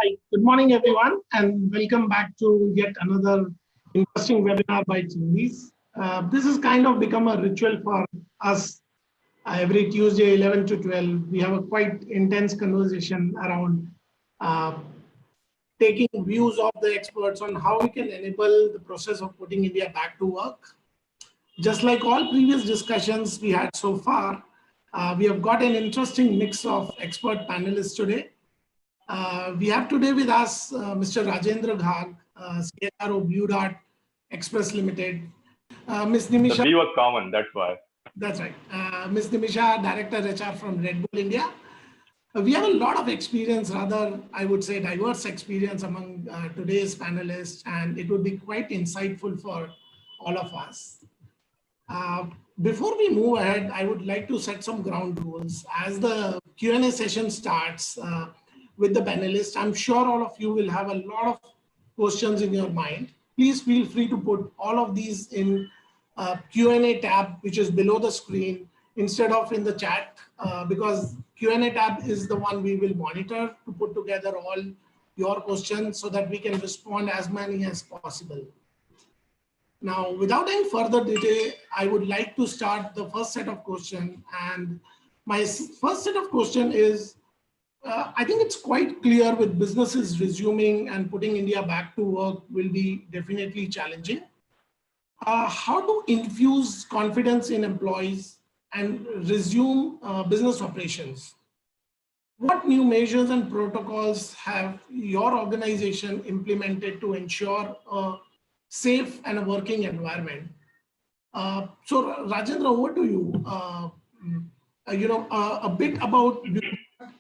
Hi, good morning, everyone, and welcome back to yet another interesting webinar by TeamLease. This has kind of become a ritual for us every Tuesday, 11 to 12. We have a quite intense conversation around uh, taking views of the experts on how we can enable the process of putting India back to work. Just like all previous discussions we had so far, we have got an interesting mix of expert panelists today. We have today with us Mr. Rajendra Ghag, CHRO Blue Dart Express Limited. Ms. Nimisha. The B was common, that's why. That's right. Ms. Nimisha, Director HR from Red Bull India. We have a lot of experience, rather, I would say diverse experience among today's panelists, and it would be quite insightful for all of us. Before we move ahead, I would like to set some ground rules. As the Q&A session starts with the panelists, I'm sure all of you will have a lot of questions in your mind. Please feel free to put all of these in Q&A tab, which is below the screen, instead of in the chat, because Q&A tab is the one we will monitor to put together all your questions so that we can respond as many as possible. Now, without any further delay, I would like to start the first set of questions. And my first set of questions is, I think it's quite clear with businesses resuming and putting India back to work will be definitely challenging. How to infuse confidence in employees and resume business operations? What new measures and protocols have your organization implemented to ensure a safe and a working environment? So Rajendra, over to you. A bit about you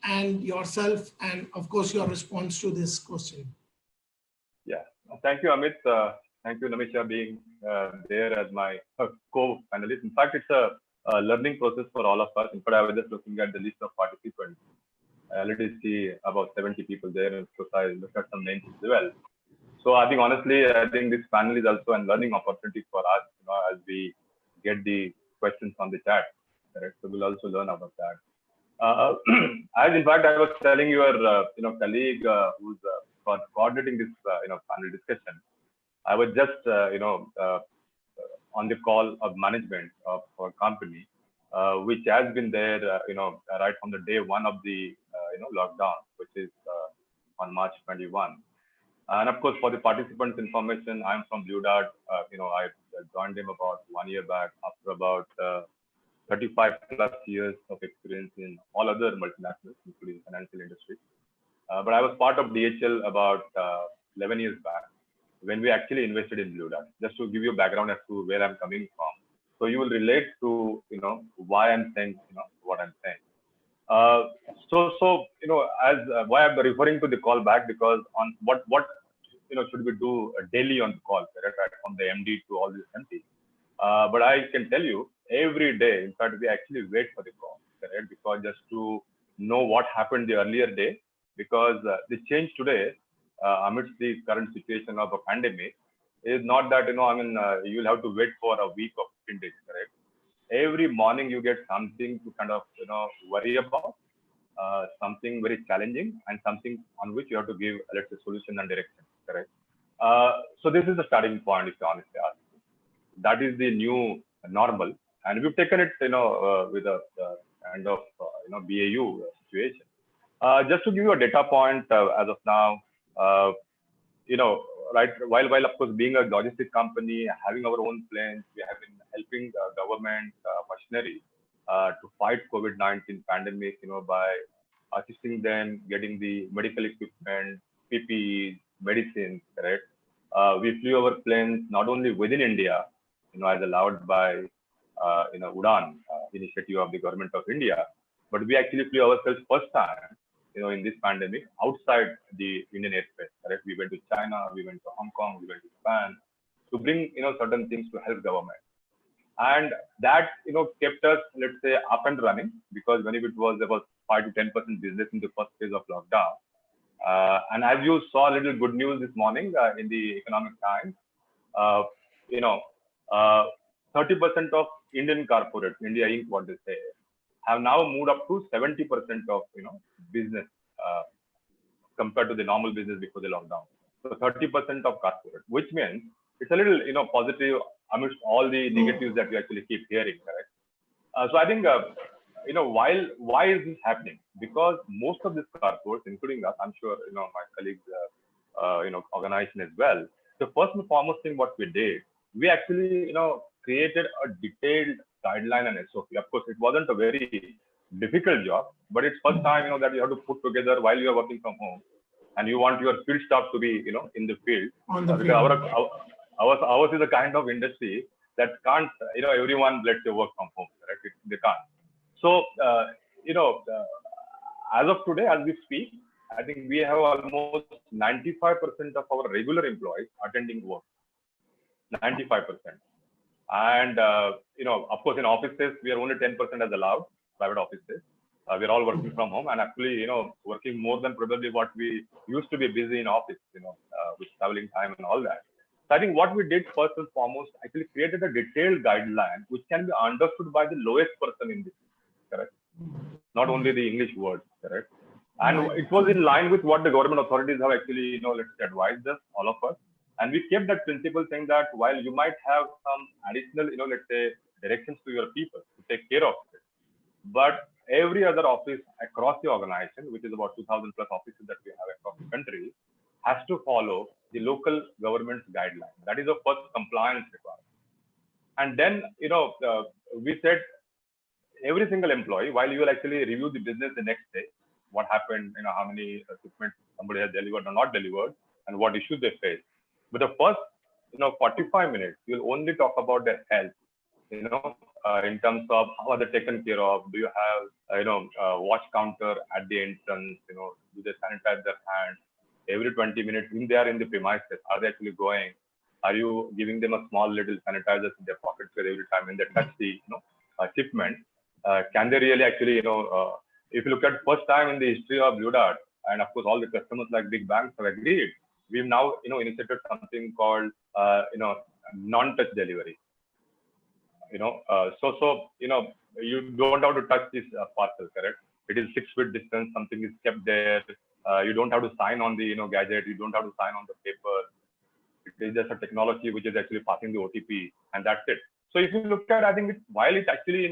and yourself, and of course your response to this question. Yeah, thank you, Amit. Thank you, Nimisha, being there as my co-panelist. In fact, it's a learning process for all of us. In fact, I was just looking at the list of participants. I already see about 70 people there, and so I looked at some names as well. So I think honestly, I think this panel is also a learning opportunity for us, as we get the questions on the chat. Right? So we'll also learn about that. As in fact, I was telling your colleague who's coordinating this panel discussion, I was just on the call of management of our company, which has been there right from the day one of the lockdown, which is on March 21. And of course, for the participants' information, I'm from Blue Dart. I joined them about 1 year back after about 35 plus years of experience in all other multinationals, including financial industry. But I was part of DHL about 11 years back when we actually invested in Blue Dart. Just to give you a background as to where I'm coming from, so you will relate to why I'm saying what I'm saying. As why I'm referring to the call back, because on what should we do daily on the call, right, from the MD to all this MD. But I can tell you, every day, in fact, we actually wait for the call, right? Because just to know what happened the earlier day, because the change today, amidst the current situation of a pandemic, is not that, you'll have to wait for a week or 15 days, correct? Every morning you get something to kind of, worry about, something very challenging, and something on which you have to give, let's say, solution and direction, correct? So this is the starting point, if you honestly ask. That is the new normal, and we've taken it, with a kind of, BAU situation. Just to give you a data point, as of now, right, while of course being a logistic company, having our own planes, we have been helping the government machinery to fight COVID-19 pandemic, by assisting them getting the medical equipment, PPEs, medicines, correct? We flew our planes not only within India, as allowed by UDAN initiative of the government of India, but we actually flew ourselves first time, in this pandemic outside the Indian airspace, correct? We went to China, we went to Hong Kong, we went to Japan to bring, certain things to help government. And that, kept us, let's say, up and running, because when it was about 5 to 10% business in the first phase of lockdown. And as you saw a little good news this morning in the Economic Times, 30% of Indian corporates, India Inc., what they say, have now moved up to 70% of business compared to the normal business before the lockdown. So 30% of corporate, which means it's a little, positive amidst all the negatives that we actually keep hearing, correct? So I think, why is this happening? Because most of these corporates, including us, I'm sure, my colleagues, organization as well. The first and foremost thing what we did, we actually, created a detailed guideline and SOP. Of course, it wasn't a very difficult job, but it's first time, that you have to put together while you are working from home, and you want your field staff to be, in the field. Because ours is a kind of industry that can't, everyone let you work from home, correct? They can't. So, as of today, as we speak, I think we have almost 95% of our regular employees attending work. 95%. And, of course, in offices, we are only 10% as allowed, private offices. We're all working from home and actually, working more than probably what we used to be busy in office, with traveling time and all that. So I think what we did first and foremost, actually created a detailed guideline which can be understood by the lowest person in this, correct? Not only the English words, correct? And it was in line with what the government authorities have actually, advised us, all of us. And we kept that principle saying that while you might have some additional, directions to your people to take care of it, but every other office across the organization, which is about 2,000 plus offices that we have across the country, has to follow the local government's guideline. That is the first compliance requirement. And then, we said every single employee, while you will actually review the business the next day, what happened, how many shipments somebody has delivered or not delivered, and what issues they face. But the first, 45 minutes, you'll only talk about their health, in terms of how are they taken care of? Do you have, watch counter at the entrance? Do they sanitize their hands? Every 20 minutes, when they are in the premises, are they actually going? Are you giving them a small little sanitizers in their pockets every time when they touch the, shipment? Can they really actually, if you look at first time in the history of Blue Dart, and of course all the customers like big banks have agreed, we've now, initiated something called, non-touch delivery. You don't have to touch this parcel, correct? It is 6 feet distance, something is kept there. You don't have to sign on the, gadget. You don't have to sign on the paper. It is just a technology which is actually passing the OTP, and that's it. So if you look at, I think while it actually,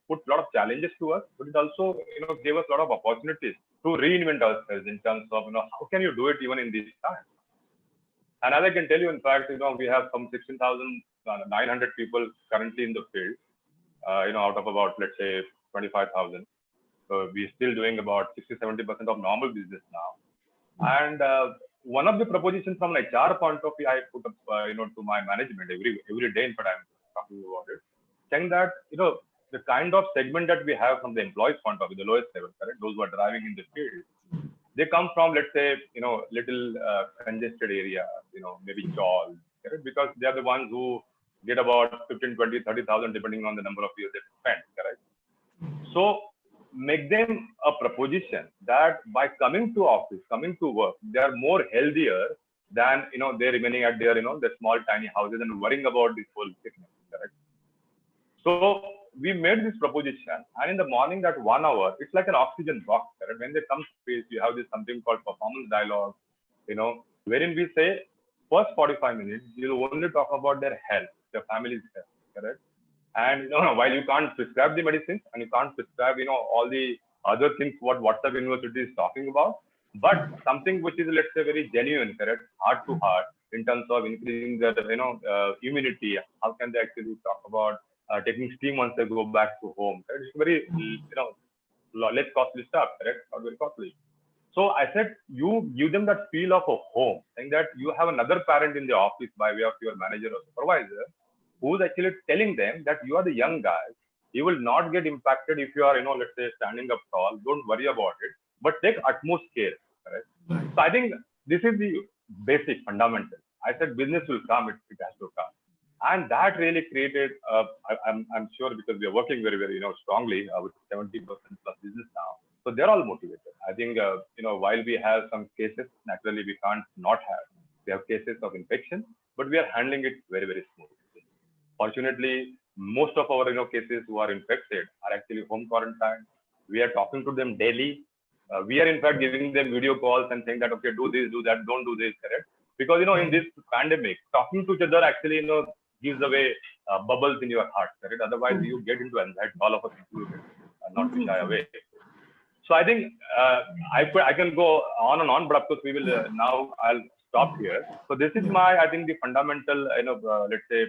put a lot of challenges to us, but it also, gave us a lot of opportunities to reinvent ourselves in terms of, how can you do it even in this time? And as I can tell you, in fact, we have some 16,900 people currently in the field, out of about, let's say, 25,000. So we're still doing about 60-70% of normal business now. And one of the propositions from an HR point of view, I put up, to my management every day, in fact, I'm talking about it, saying that, the kind of segment that we have from the employees point of view, the lowest level, correct? Those who are driving in the field, they come from, let's say, little congested area, maybe Chawl, correct? Because they are the ones who get about 15, 20, 30,000, depending on the number of years they spend, correct? So make them a proposition that by coming to office, coming to work, they are more healthier than, they're remaining at their, the small, tiny houses and worrying about this whole sickness, correct? So we made this proposition, and in the morning, that 1 hour, it's like an oxygen box, correct? When they come to space, you have this something called performance dialogue, wherein we say, first 45 minutes, you'll only talk about their health, their family's health, correct? And while you can't prescribe the medicines and you can't prescribe, all the other things what WhatsApp University is talking about, but something which is, let's say, very genuine, correct, heart to heart, in terms of increasing their, immunity. How can they actually talk about taking steam once they go back to home? Correct? It's very, less costly stuff, correct? Not very costly. So I said, you give them that feel of a home, saying that you have another parent in the office by way of your manager or supervisor, who's actually telling them that you are the young guys. You will not get impacted if you are, let's say, standing up tall. Don't worry about it, but take utmost care. Right? So I think this is the basic fundamental. I said business will come, it has to come. And that really created, I'm sure, because we are working very, very, strongly with 70% plus business now. So they're all motivated. I think, while we have some cases, naturally we can't not have. We have cases of infection, but we are handling it very, very smoothly. Fortunately, most of our cases who are infected are actually home quarantined. We are talking to them daily. We are in fact giving them video calls and saying that, okay, do this, do that, don't do this, correct? Because, in this pandemic, talking to each other actually, gives away bubbles in your heart, correct? Otherwise, you get into anxiety, all of us included, not to shy away. So I think I can go on and on, but of course we will now I'll stop here. So this is I think the fundamental, let's say,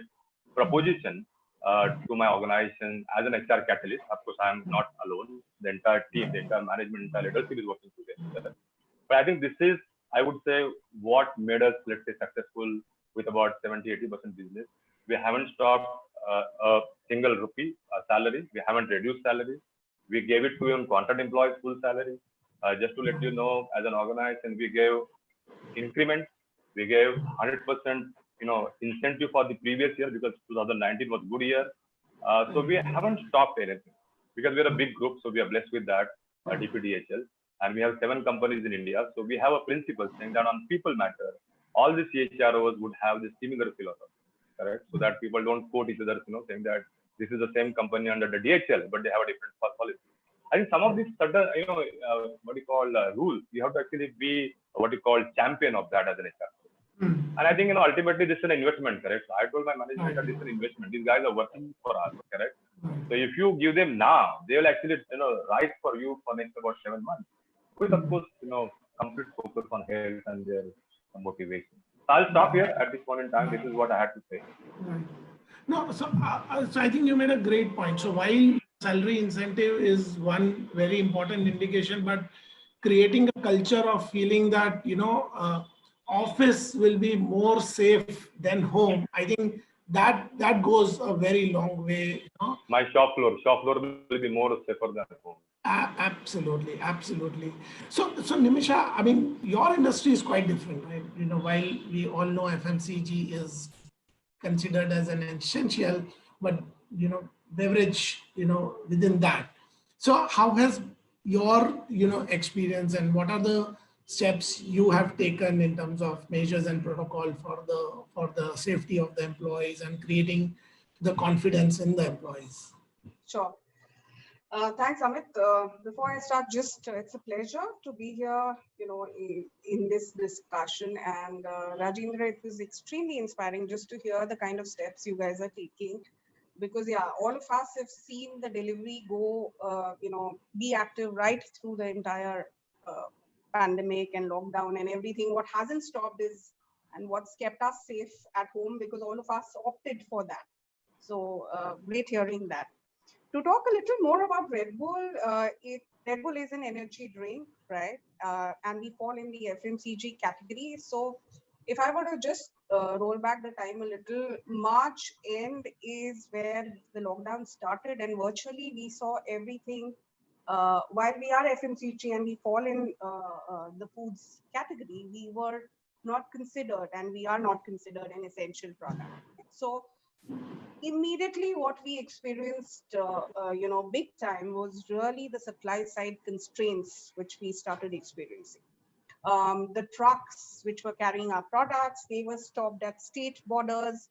proposition to my organization as an HR catalyst. Of course, I am not alone. The entire team, the entire management, entire leadership is working together. But I think this is, I would say, what made us, let's say, successful with about 70-80% business. We haven't stopped a single rupee salary. We haven't reduced salary. We gave it to even contract employees full salary. Just to let you know, as an organization, we gave increments. We gave 100%, incentive for the previous year because 2019 was a good year. So we haven't stopped anything because we're a big group. So we are blessed with that, DPDHL. And we have 7 companies in India. So we have a principle saying that on people matter, all the CHROs would have this similar philosophy, correct? So that people don't quote each other, saying that this is the same company under the DHL, but they have a different policy. I think some of these certain, rules, you have to actually be what you call champion of that as an HR. And I think, ultimately this is an investment, correct? So I told my management that this is an investment. These guys are working for us, correct? So if you give them now, they will actually, rise for you for next about 7 months. With, of course, complete focus on health and their motivation. So I'll stop here at this point in time. This is what I had to say. Right. No, so I think you made a great point. So while salary incentive is one very important indication, but creating a culture of feeling that, office will be more safe than home, I think that goes a very long way. My shop floor will be more safer than home. Absolutely, absolutely. So Nimisha, I mean, your industry is quite different, right? While we all know FMCG is considered as an essential, but beverage, within that. So how has your experience, and what are the steps you have taken in terms of measures and protocol for the safety of the employees and creating the confidence in the employees? Sure. Thanks, Amit. Before I start, it's a pleasure to be here, in this discussion. And Rajendra, it was extremely inspiring just to hear the kind of steps you guys are taking. Because, all of us have seen the delivery go, be active right through the entire pandemic and lockdown and everything. What hasn't stopped is, and what's kept us safe at home, because all of us opted for that. So great hearing that. To talk a little more about Red Bull, Red Bull is an energy drink, right? And we fall in the FMCG category. So if I were to just roll back the time a little, March end is where the lockdown started, and virtually we saw everything. While we are FMCG and we fall in the foods category, we were not considered, and we are not considered an essential product. So immediately what we experienced, big time was really the supply side constraints, which we started experiencing. The trucks which were carrying our products, they were stopped at state borders.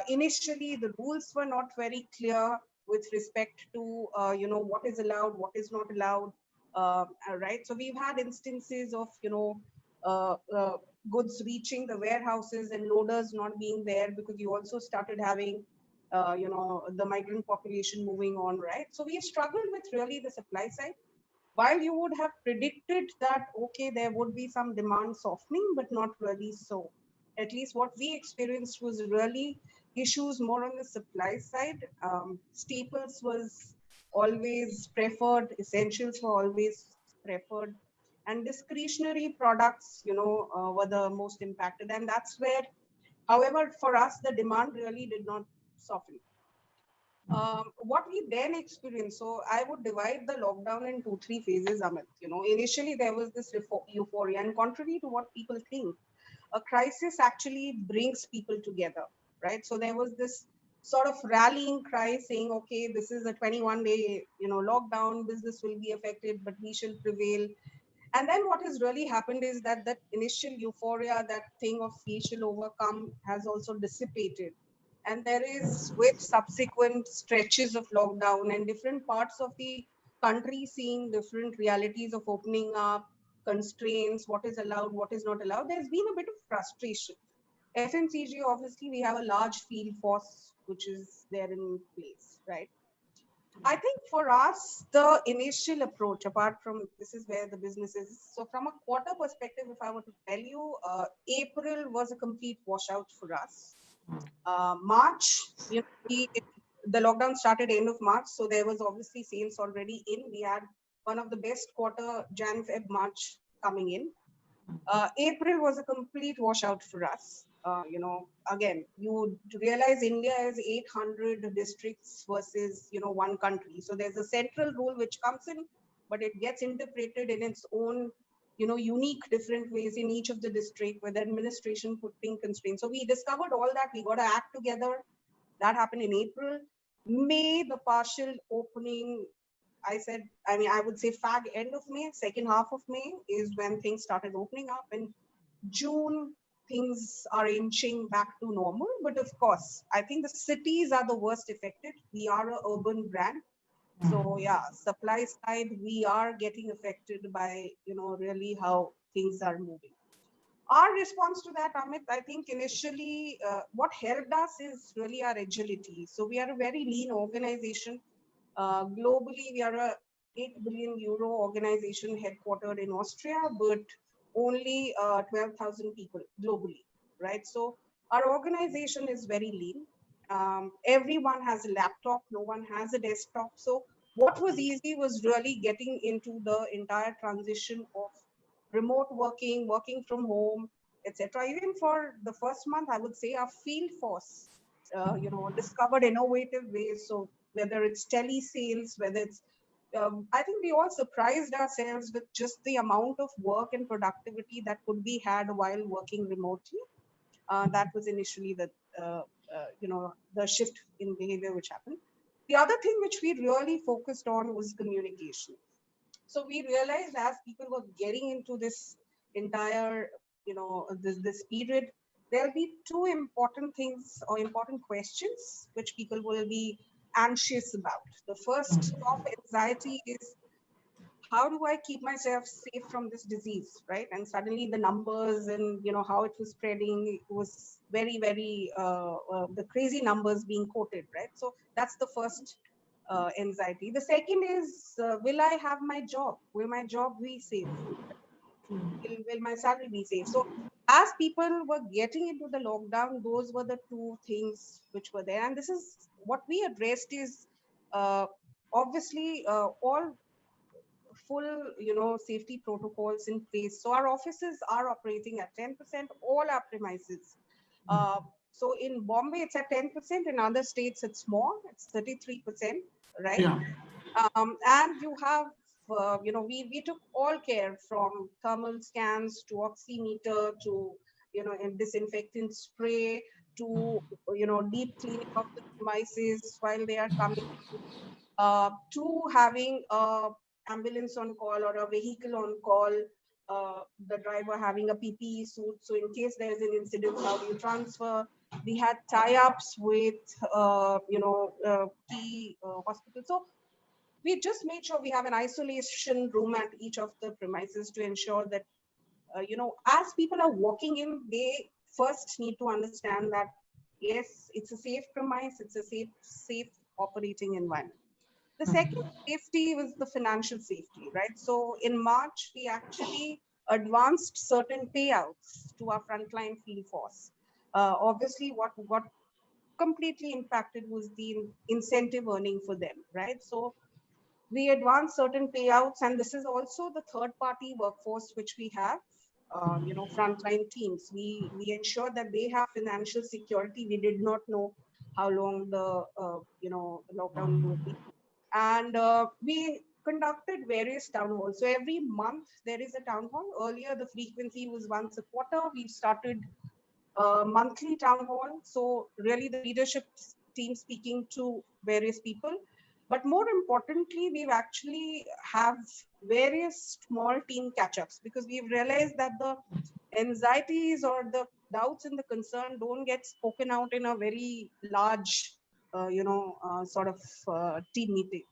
Initially, the rules were not very clear with respect to, what is allowed, what is not allowed, right? So we've had instances of, goods reaching the warehouses and loaders not being there, because you also started having, the migrant population moving on, right? So we struggled with really the supply side. While you would have predicted that, okay, there would be some demand softening, but not really so. At least what we experienced was really issues more on the supply side. Staples was always preferred, essentials were always preferred, and discretionary products, were the most impacted. And that's where, however, for us, the demand really did not soften. What we then experienced, so I would divide the lockdown in 2-3 phases, Amit. Initially there was this euphoria, and contrary to what people think, a crisis actually brings people together, right? So there was this sort of rallying cry saying, okay, this is a 21-day, lockdown, business will be affected, but we shall prevail. And then what has really happened is that initial euphoria, that thing of we shall overcome, has also dissipated. And there is, with subsequent stretches of lockdown and different parts of the countries seeing different realities of opening up, constraints, what is allowed, what is not allowed, there's been a bit of frustration. FMCG, obviously, we have a large field force which is there in place, right? I think for us, the initial approach, apart from this is where the business is. So, from a quarter perspective, if I were to tell you, April was a complete washout for us. March, the lockdown started end of March, so there was obviously sales already in. We had one of the best quarter, Jan, Feb, March coming in. April was a complete washout for us. Again, you realize India has 800 districts versus, one country. So there's a central rule which comes in, but it gets interpreted in its own, unique different ways in each of the district with administration putting constraints. So we discovered all that. We got to act together. That happened in April. May, the partial opening, I would say end of May, second half of May is when things started opening up. And June, things are inching back to normal. But of course, I think the cities are the worst affected. We are an urban brand. So yeah, supply side, we are getting affected by, really how things are moving. Our response to that, Amit, I think initially what helped us is really our agility. So we are a very lean organization. Globally, we are a 8 billion euro organization headquartered in Austria, but only 12,000 people globally, right? So our organization is very lean. Everyone has a laptop, no one has a desktop. So what was easy was really getting into the entire transition of remote working, working from home, etc. Even for the first month, I would say our field force, discovered innovative ways. So whether it's tele sales, whether it's, I think we all surprised ourselves with just the amount of work and productivity that could be had while working remotely. That was initially the shift in behavior which happened. The other thing which we really focused on was communication. So we realized as people were getting into this entire, this period, there'll be two important things or important questions which people will be anxious about. The first of anxiety is, how do I keep myself safe from this disease, right? And suddenly the numbers and how it was spreading, it was very, very the crazy numbers being quoted, right? So that's the first anxiety. The second is, will I have my job? Will my job be safe? Will my salary be safe? So as people were getting into the lockdown, those were the two things which were there. And this is what we addressed is obviously all full, safety protocols in place. So our offices are operating at 10%, all our premises. So in Bombay, it's at 10%. In other states, it's more. It's 33%, right? Yeah. And you have, we took all care from thermal scans to oximeter to, and disinfectant spray to, deep cleaning of the premises while they are coming to having a ambulance on call or a vehicle on call, the driver having a PPE suit. So in case there is an incident, how do you transfer? We had tie-ups with, key hospitals. So we just made sure we have an isolation room at each of the premises to ensure that, as people are walking in, they first need to understand that, yes, it's a safe premise, it's a safe operating environment. The second safety was the financial safety, right? So in March, we actually advanced certain payouts to our frontline field force. Obviously, what got completely impacted was the incentive earning for them, right? So we advanced certain payouts, and this is also the third-party workforce which we have, frontline teams. We ensure that they have financial security. We did not know how long the lockdown would be. And we conducted various town halls. So every month there is a town hall. Earlier, the frequency was once a quarter. We started a monthly town hall. So really the leadership team speaking to various people. But more importantly, we've actually have various small team catch-ups because we've realized that the anxieties or the doubts and the concern don't get spoken out in a very large, team meeting.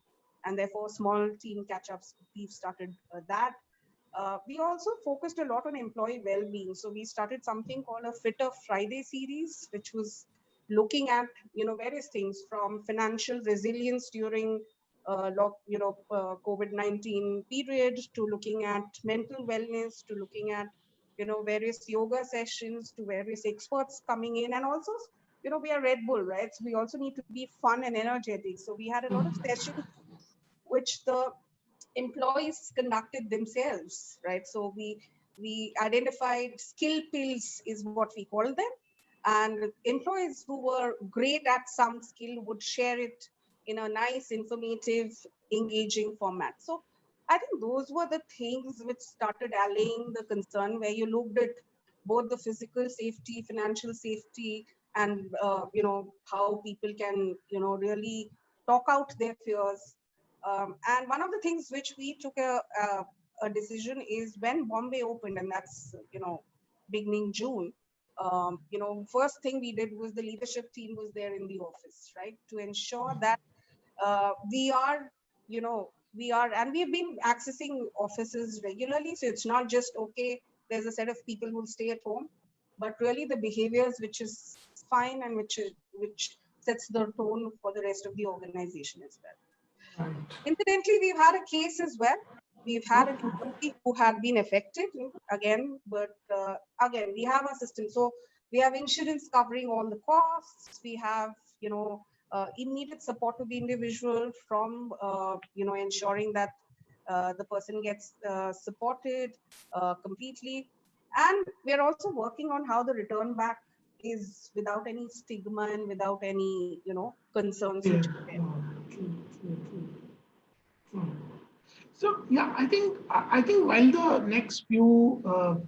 and therefore small team catch-ups, we've started that. We also focused a lot on employee well-being. So we started something called a Fitter Friday series, which was looking at, various things from financial resilience during COVID-19 period, to looking at mental wellness, to looking at, various yoga sessions, to various experts coming in. And also, we are Red Bull, right? So we also need to be fun and energetic. So we had a lot of sessions which the employees conducted themselves, right? So we identified skill pills is what we call them, and employees who were great at some skill would share it in a nice, informative, engaging format. So I think those were the things which started allaying the concern, where you looked at both the physical safety, financial safety, and how people can really talk out their fears. And one of the things which we took a decision is when Bombay opened, and that's beginning June. First thing we did was the leadership team was there in the office, right, to ensure that we are, and we have been accessing offices regularly. So it's not just, okay, there's a set of people who will stay at home, but really the behaviors which is fine, and which sets the tone for the rest of the organization as well. Right. Incidentally, we've had a case as well. We've had an employee who had been affected again, but again, we have a system. So we have insurance covering all the costs. We have, immediate support to the individual from, ensuring that the person gets supported completely. And we're also working on how the return back is without any stigma and without any, concerns. Yeah. Which are there. True. So yeah, I think while the next few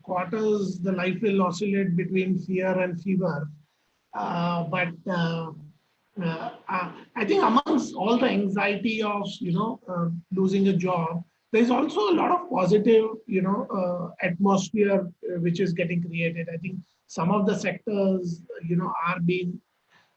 quarters the life will oscillate between fear and fever, but I think amongst all the anxiety of losing a job, there is also a lot of positive atmosphere which is getting created. I think some of the sectors are being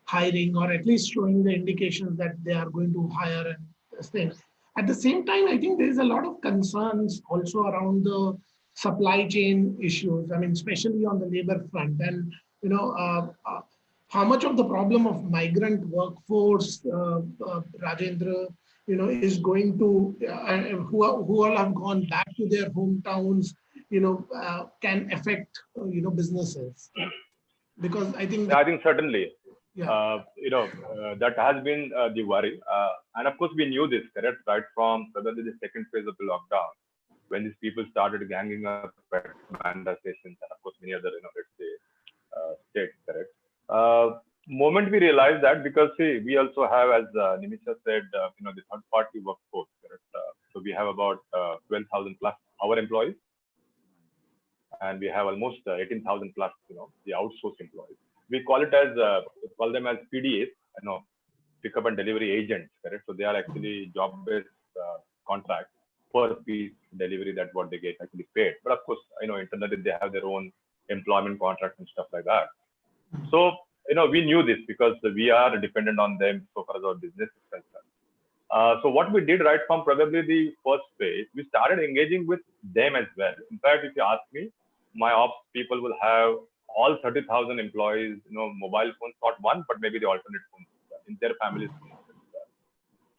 hiring, or at least showing the indications that they are going to hire and things. At the same time, I think there is a lot of concerns also around the supply chain issues. I mean, especially on the labor front, and how much of the problem of migrant workforce, Rajendra, is going to who all have gone back to their hometowns, can affect businesses, because I think I think certainly. yeah. That has been the worry. And of course, we knew this, correct, right from probably the second phase of the lockdown, when these people started ganging up at Manda stations, and of course, many other, let's say, states, correct. Moment we realized that, because see, we also have, as Nimisha said, the third-party workforce, correct. So we have about 12,000 plus our employees, and we have almost 18,000 plus, the outsourced employees. We call them as PDAs, pickup and delivery agents, correct? So they are actually job-based contracts per piece delivery, that what they get actually paid. But of course, internally they have their own employment contracts and stuff like that. So we knew this because we are dependent on them so far as our business is concerned. So what we did right from probably the first phase, we started engaging with them as well. In fact, if you ask me, my ops people will have all 30,000 employees, mobile phones, not one, but maybe the alternate phones in their families.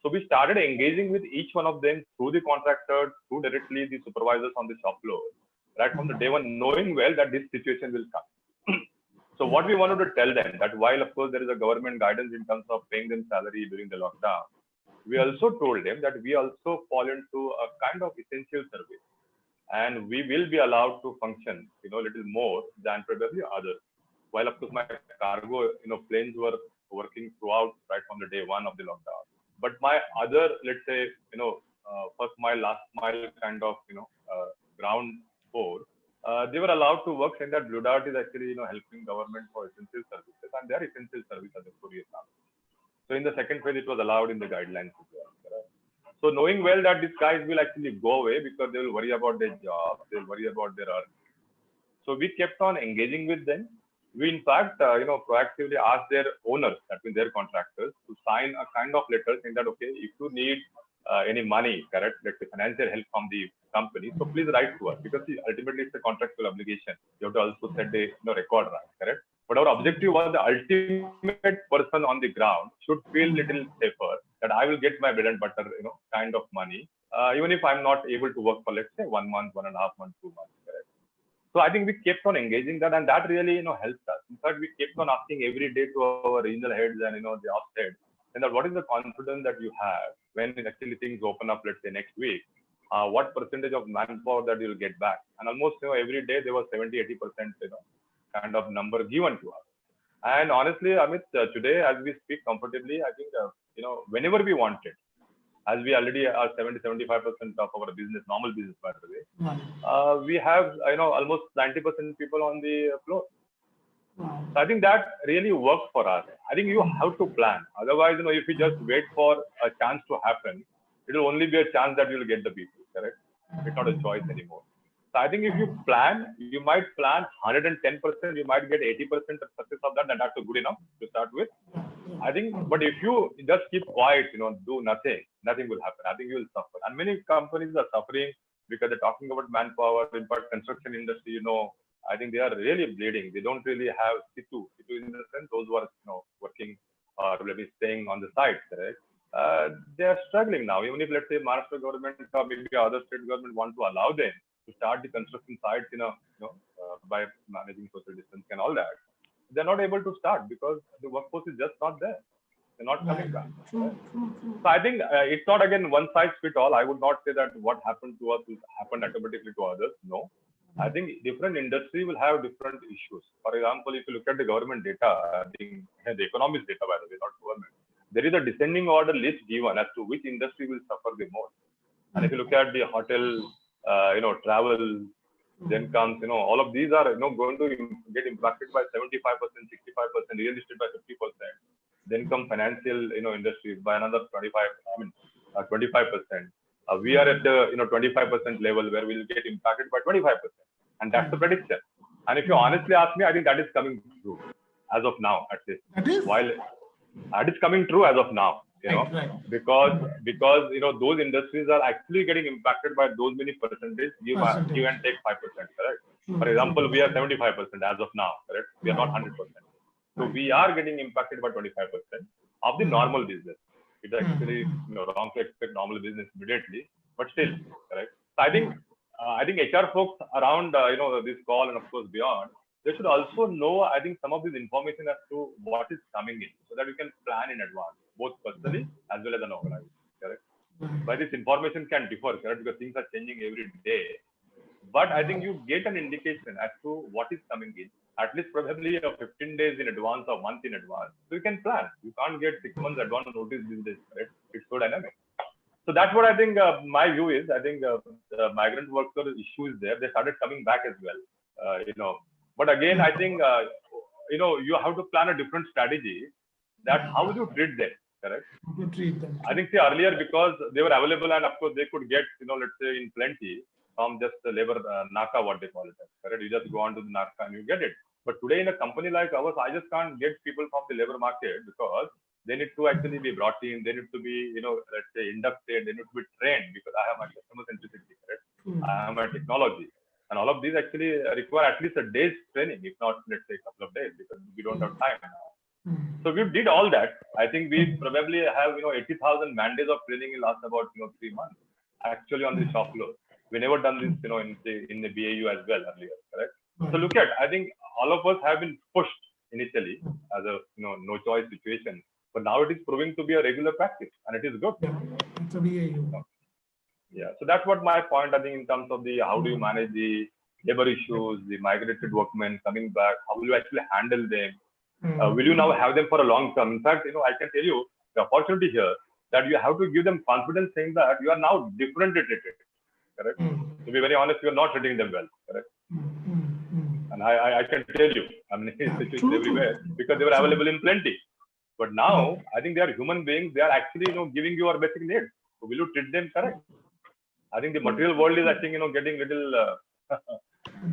So we started engaging with each one of them through the contractor, through directly the supervisors on the shop floor, right from the day one, knowing well that this situation will come. So what we wanted to tell them, that while of course there is a government guidance in terms of paying them salary during the lockdown, we also told them that we also fall into a kind of essential service, and we will be allowed to function, a little more than probably others. While of course my cargo, planes were working throughout right from the day one of the lockdown, but my other, let's say, first mile, last mile kind of, ground force, they were allowed to work, saying that Blue Dart is actually, helping government for essential services, and they are essential services as a courier now. So in the second phase, it was allowed in the guidelines as well. So knowing well that these guys will actually go away because they will worry about their job, they'll worry about their earnings. So we kept on engaging with them. We in fact, proactively asked their owners, that means their contractors, to sign a kind of letter saying that, okay, if you need any money, correct? Let's say financial help from the company. So please write to us, because see, ultimately it's a contractual obligation. You have to also set a record, correct? But our objective was the ultimate person on the ground should feel little safer, that I will get my bread and butter, kind of money, even if I'm not able to work for, let's say, 1 month, 1.5 months, 2 months, correct? So I think we kept on engaging that, and that really, helped us. In fact, we kept on asking every day to our regional heads and, the ops heads, and that what is the confidence that you have when actually things open up, let's say next week, what percentage of manpower that you'll get back? And almost, every day there was 70-80%, kind of number given to us. And honestly, Amit, today, as we speak comfortably, I think, whenever we want it, as we already are 70-75% of our business, normal business, by the way, we have, almost 90% people on the floor. Wow. So I think that really works for us. I think you have to plan. Otherwise, if you just wait for a chance to happen, it will only be a chance that you will get the people, correct? It's not a choice anymore. So I think if you plan, you might plan 110%, you might get 80% of success of that, and that's good enough to start with. I think, but if you just keep quiet, do nothing will happen. I think you will suffer. And many companies are suffering because they're talking about manpower. In fact, construction industry, I think they are really bleeding. They don't really have situ in the sense, those who are, working or maybe staying on the site, correct? They are struggling now. Even if, let's say, Maharashtra government or maybe other state government want to allow them to start the construction sites, by managing social distance and all that, they're not able to start because the workforce is just not there. They're not coming back. True. So I think it's not, again, one size fit all. I would not say that what happened to us will happen automatically to others. No. I think different industry will have different issues. For example, if you look at the government data, I think the economist data, by the way, not government, there is a descending order list given as to which industry will suffer the most. And if you look at the hotel, travel, then comes, all of these are, going to get impacted by 75%, 65%, real estate by 50%. Then come financial, industries by another 25%. We are at the, 25% level where we'll get impacted by 25%. And that's the prediction. And if you honestly ask me, I think that is coming true as of now, at least. That is? While that is coming true as of now. Right. Because those industries are actually getting impacted by those many percentages, give and take 5%, correct? For example, we are 75% as of now, correct? We are not 100%. So we are getting impacted by 25% of the normal business. It's actually wrong to expect normal business immediately, but still, correct? So I think HR folks around this call and of course beyond, they should also know, I think, some of this information as to what is coming in, so that we can plan in advance, both personally as well as an organization, correct? But this information can differ, correct? Because things are changing every day. But I think you get an indication as to what is coming in, at least probably 15 days in advance or month in advance. So you can plan. You can't get 6 months advance notice these days, correct? It's so dynamic. So that's what I think my view is. I think the migrant worker issue is there. They started coming back as well, But again, I think, you have to plan a different strategy, that how would you treat them, correct? How to treat them. I think, see, earlier, because they were available and of course they could get, let's say in plenty from just the labor NACA, what they call it, correct? You just go on to the NACA and you get it. But today in a company like ours, I just can't get people from the labor market because they need to actually be brought in. They need to be, let's say inducted. They need to be trained because I have my customer centricity, correct? I have my technology. And all of these actually require at least a day's training, if not, let's say, a couple of days, because we don't have time now. So we did all that. I think we probably have, 80,000 man days of training in last about, 3 months, actually on the shop floor. We never done this, in the BAU as well earlier, correct? So look at, I think all of us have been pushed initially as a, no choice situation, but now it is proving to be a regular practice, and it is good. Yeah, it's a BAU. Yeah, so that's what my point, I think, in terms of the how do you manage the labor issues, the migrated workmen coming back, how will you actually handle them? Will you now have them for a long term? In fact, I can tell you the opportunity here that you have to give them confidence, saying that you are now differently treated, correct? To be very honest, you are not treating them well, correct? And I can tell you, I mean, it's everywhere because they were available in plenty. But now, I think they are human beings. They are actually, giving you our basic needs. So will you treat them correct? I think the material world is, I think, getting little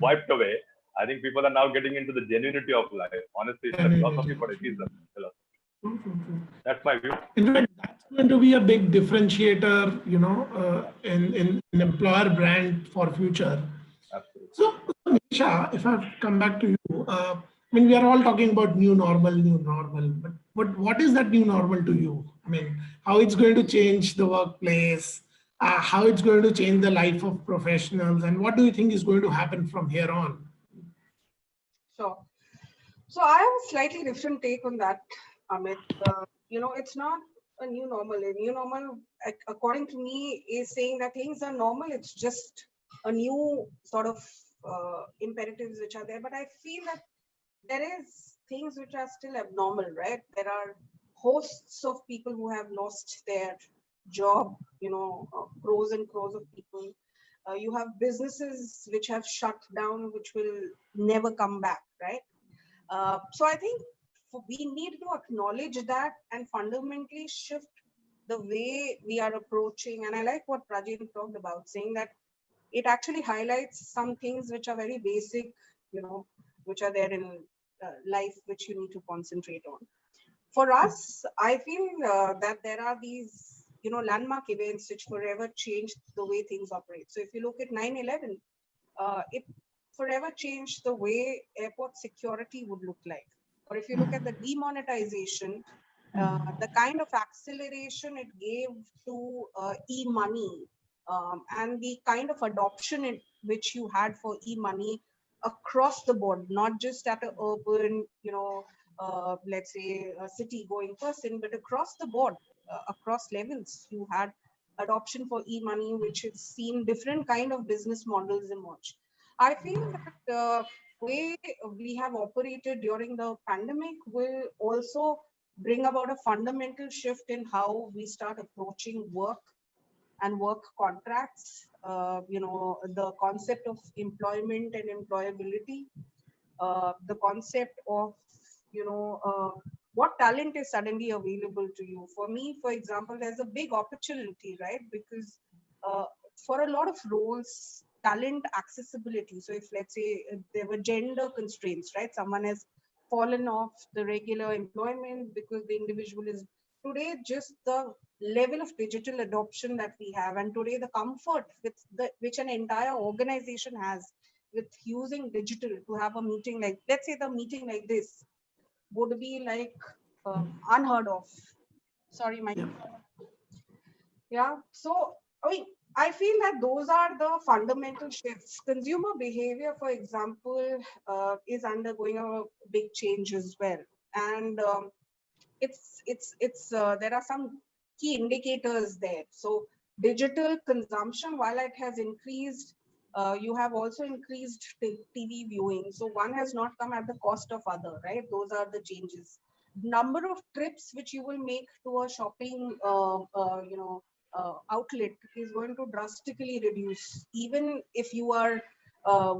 wiped away. I think people are now getting into the genuinity of life. Honestly, it's a philosophy, but it is a philosophy. That's my view. In fact, Going to be a big differentiator, in employer brand for future. Absolutely. So, Nisha, if I come back to you, I mean, we are all talking about new normal, but what is that new normal to you? I mean, how it's going to change the workplace, how it's going to change the life of professionals, and what do you think is going to happen from here on? Sure. So I have a slightly different take on that, Amit. It's not a new normal. A new normal, according to me, is saying that things are normal. It's just a new sort of imperatives which are there. But I feel that there is things which are still abnormal, right? There are hosts of people who have lost their job, crores and crores of people. You have businesses which have shut down, which will never come back, right? So I think we need to acknowledge that and fundamentally shift the way we are approaching. And I like what Rajendra talked about, saying that it actually highlights some things which are very basic, which are there in life, which you need to concentrate on. For us, I feel that there are these, landmark events which forever changed the way things operate. So if you look at 9/11, it forever changed the way airport security would look like. Or if you look at the demonetization, the kind of acceleration it gave to e-money, and the kind of adoption which you had for e-money across the board, not just at an urban, let's say a city going person, but across the board, across levels, you had adoption for e-money, which has seen different kind of business models emerge. I feel that the way we have operated during the pandemic will also bring about a fundamental shift in how we start approaching work and work contracts. The concept of employment and employability, the concept of, what talent is suddenly available to you. For me, for example, there's a big opportunity, right? Because uh, for a lot of roles, talent accessibility. So if, let's say, there were gender constraints, right? Someone has fallen off the regular employment because the individual is today, just the level of digital adoption that we have, and today the comfort with which an entire organization has with using digital to have a meeting, like, let's say, the meeting like this would be like unheard of. Sorry, my. Yeah. Yeah. So, I mean, I feel that those are the fundamental shifts. Consumer behavior, for example, is undergoing a big change as well. And there are some key indicators there. So digital consumption, while it has increased, you have also increased TV viewing. So one has not come at the cost of other, right? Those are the changes. Number of trips which you will make to a shopping, outlet is going to drastically reduce. Even if you are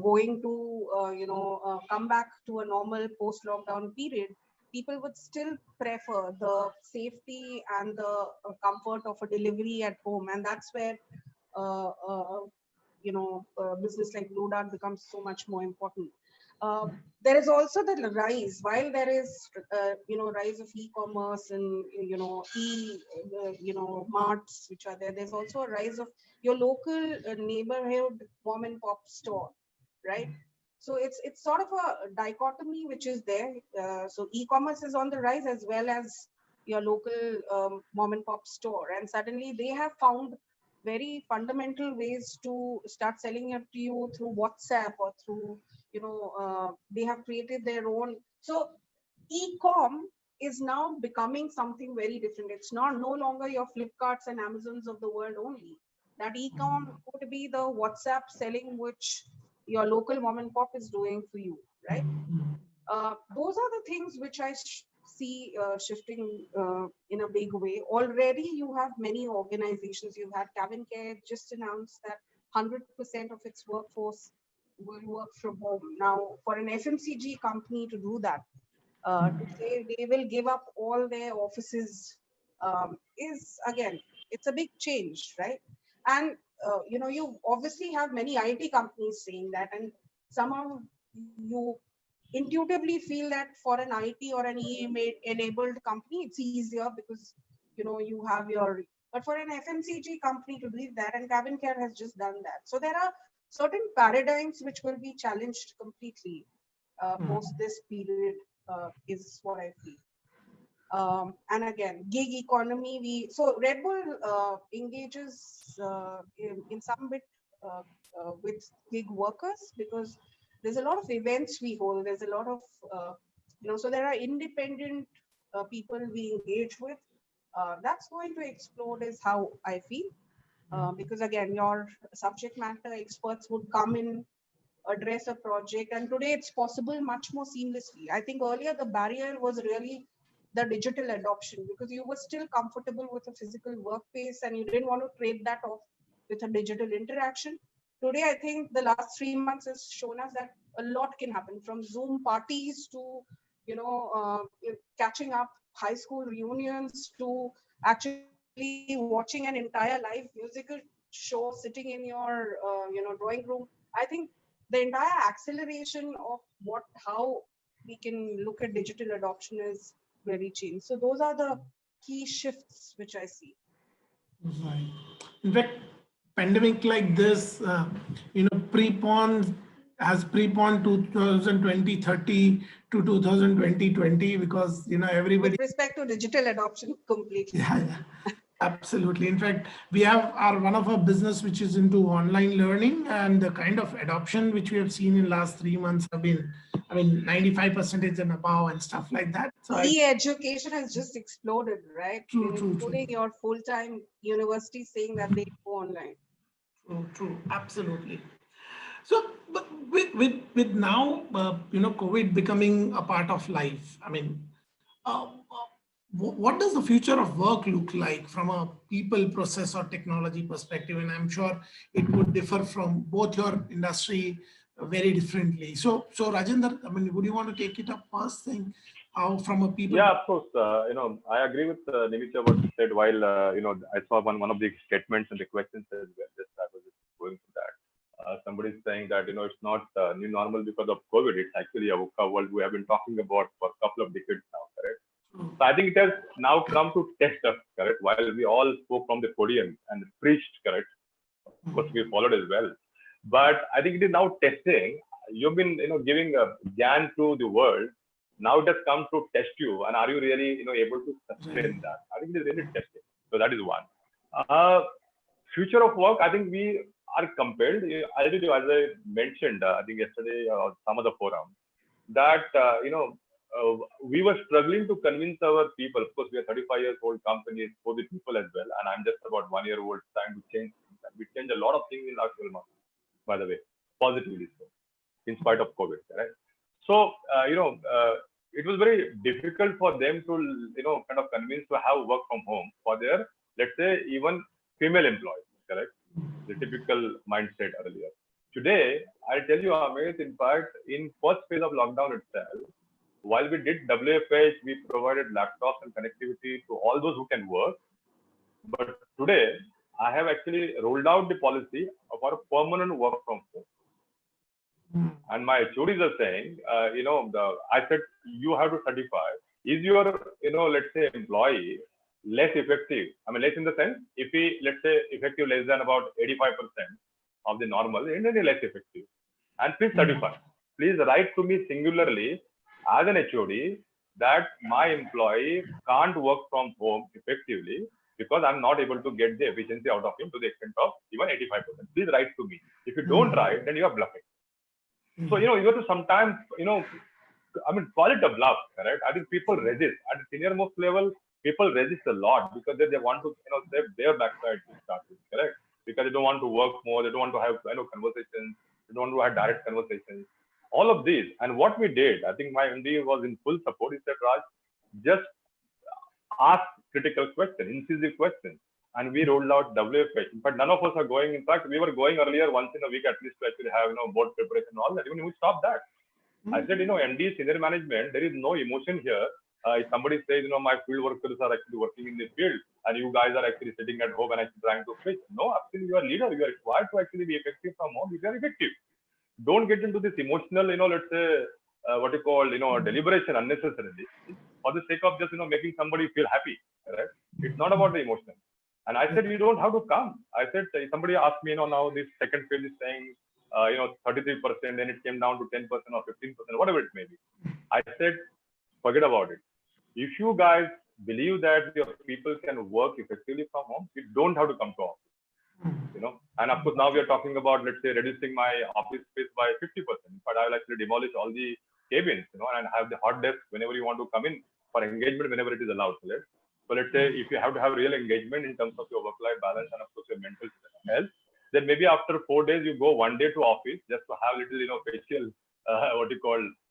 going to, come back to a normal post-lockdown period, people would still prefer the safety and the comfort of a delivery at home, and that's where uh, uh, business like Blue Dart becomes so much more important. There is also the rise, while there is rise of e-commerce and marts which are there. There's also a rise of your local neighborhood mom and pop store, right? So it's sort of a dichotomy which is there. So e-commerce is on the rise as well as your local mom and pop store, and suddenly they have found very fundamental ways to start selling it to you through WhatsApp or through they have created their own. So e-com is now becoming something very different. It's not no longer your Flipkarts and Amazons of the world only. That e-com could be the WhatsApp selling which your local mom and pop is doing for you, right? Those are the things which I see shifting in a big way. Already, you have many organizations. You've had Cabin Care just announced that 100% of its workforce will work from home. Now, for an FMCG company to do that, to say they will give up all their offices, is again, it's a big change, right? And you obviously have many IT companies saying that, and somehow you intuitively feel that for an IT or an enabled company, it's easier because you have your, but for an FMCG company to be there, and cabin care has just done that. So there are certain paradigms which will be challenged completely post this period, is what I feel. And again, gig economy. So Red Bull engages in some bit with gig workers, because there's a lot of events we hold. There's a lot of so there are independent people we engage with. That's going to explode, is how I feel. Because again, your subject matter experts would come in, address a project, and today it's possible much more seamlessly. I think earlier the barrier was really the digital adoption, because you were still comfortable with a physical workspace and you didn't want to trade that off with a digital interaction. Today, I think the last 3 months has shown us that a lot can happen, from Zoom parties to catching up high school reunions, to actually watching an entire live musical show sitting in your drawing room. I think the entire acceleration of how we can look at digital adoption is very changed. So those are the key shifts which I see. Right. In fact, pandemic like this, has preponed 2020, 30 to 2020, because, everybody. With respect to digital adoption, completely. Yeah, absolutely. In fact, we have one of our business which is into online learning, and the kind of adoption which we have seen in last 3 months have been, 95% and above and stuff like that. So education has just exploded, right? True. Including your full-time university saying that they go online. True, absolutely. So, but with now, COVID becoming a part of life, what does the future of work look like from a people, process, or technology perspective? And I'm sure it would differ from both your industry very differently. So Rajendra, would you want to take it up first, saying how from a people? Yeah, of course. I agree with Nimisha what you said. While I saw one of the statements and the questions as well. Just I was just going through that. Somebody is saying that it's not new normal because of COVID. It's actually a VUCA world we have been talking about for a couple of decades now, correct? So I think it has now come to test us, correct? While we all spoke from the podium and preached, correct? Of course, we followed as well. But I think it is now testing. You've been, giving a GAN to the world. Now it has come to test you, and are you really, able to sustain that? I think it is really testing. So that is one. Future of work, I think we are compelled. As I mentioned, I think yesterday or some of the forum, that we were struggling to convince our people. Of course, we are 35 years old companies for the people as well, and I'm just about 1 year old, trying to change things. And we changed a lot of things in the last 12 months, by the way, positively so, in spite of COVID, right? So it was very difficult for them to kind of convince to have work from home for their, let's say, even female employees, correct? The typical mindset earlier. Today, I'll tell you, Amit, in fact, in first phase of lockdown itself, while we did WFH, we provided laptops and connectivity to all those who can work. But today, I have actually rolled out the policy of our permanent work from home. And my HODs are saying, I said, you have to certify. Is your, let's say, employee less effective? Less in the sense, if he, let's say, effective less than about 85% of the normal, then he is less effective. And please certify. Please write to me singularly as an HOD that my employee can't work from home effectively because I'm not able to get the efficiency out of him to the extent of even 85%. Please write to me. If you don't write, then you are bluffing. So, you have to sometimes, call it a bluff, correct? I think people resist. At the senior most level, people resist a lot because they want to, save their backside to start with, correct? Because they don't want to work more. They don't want to have, conversations. They don't want to have direct conversations. All of these. And what we did, I think my MD was in full support. He said, Raj, just ask critical questions, incisive questions. And we rolled out WFH. But none of us are going. In fact, we were going earlier once in a week at least to actually have, board preparation and all that. Even we stopped that. I said, MD, senior management, there is no emotion here. If somebody says, my field workers are actually working in the field and you guys are actually sitting at home and actually trying to fix. No, actually, you are leader. You are required to actually be effective from home. You are effective. Don't get into this emotional, let's say, what you call, deliberation unnecessarily. for the sake of just, making somebody feel happy, right? It's not about the emotion. And I said, you don't have to come. I said, somebody asked me, now this second page is saying, 33%, then it came down to 10% or 15%, whatever it may be. I said, forget about it. If you guys believe that your people can work effectively from home, you don't have to come to office. And of course, now we are talking about, let's say, reducing my office space by 50%. But I will actually demolish all the cabins, and have the hot desk whenever you want to come in for engagement, whenever it is allowed. Right? So let's say if you have to have real engagement in terms of your work-life balance and of course your mental health, then maybe after 4 days you go 1 day to office just to have little, facial,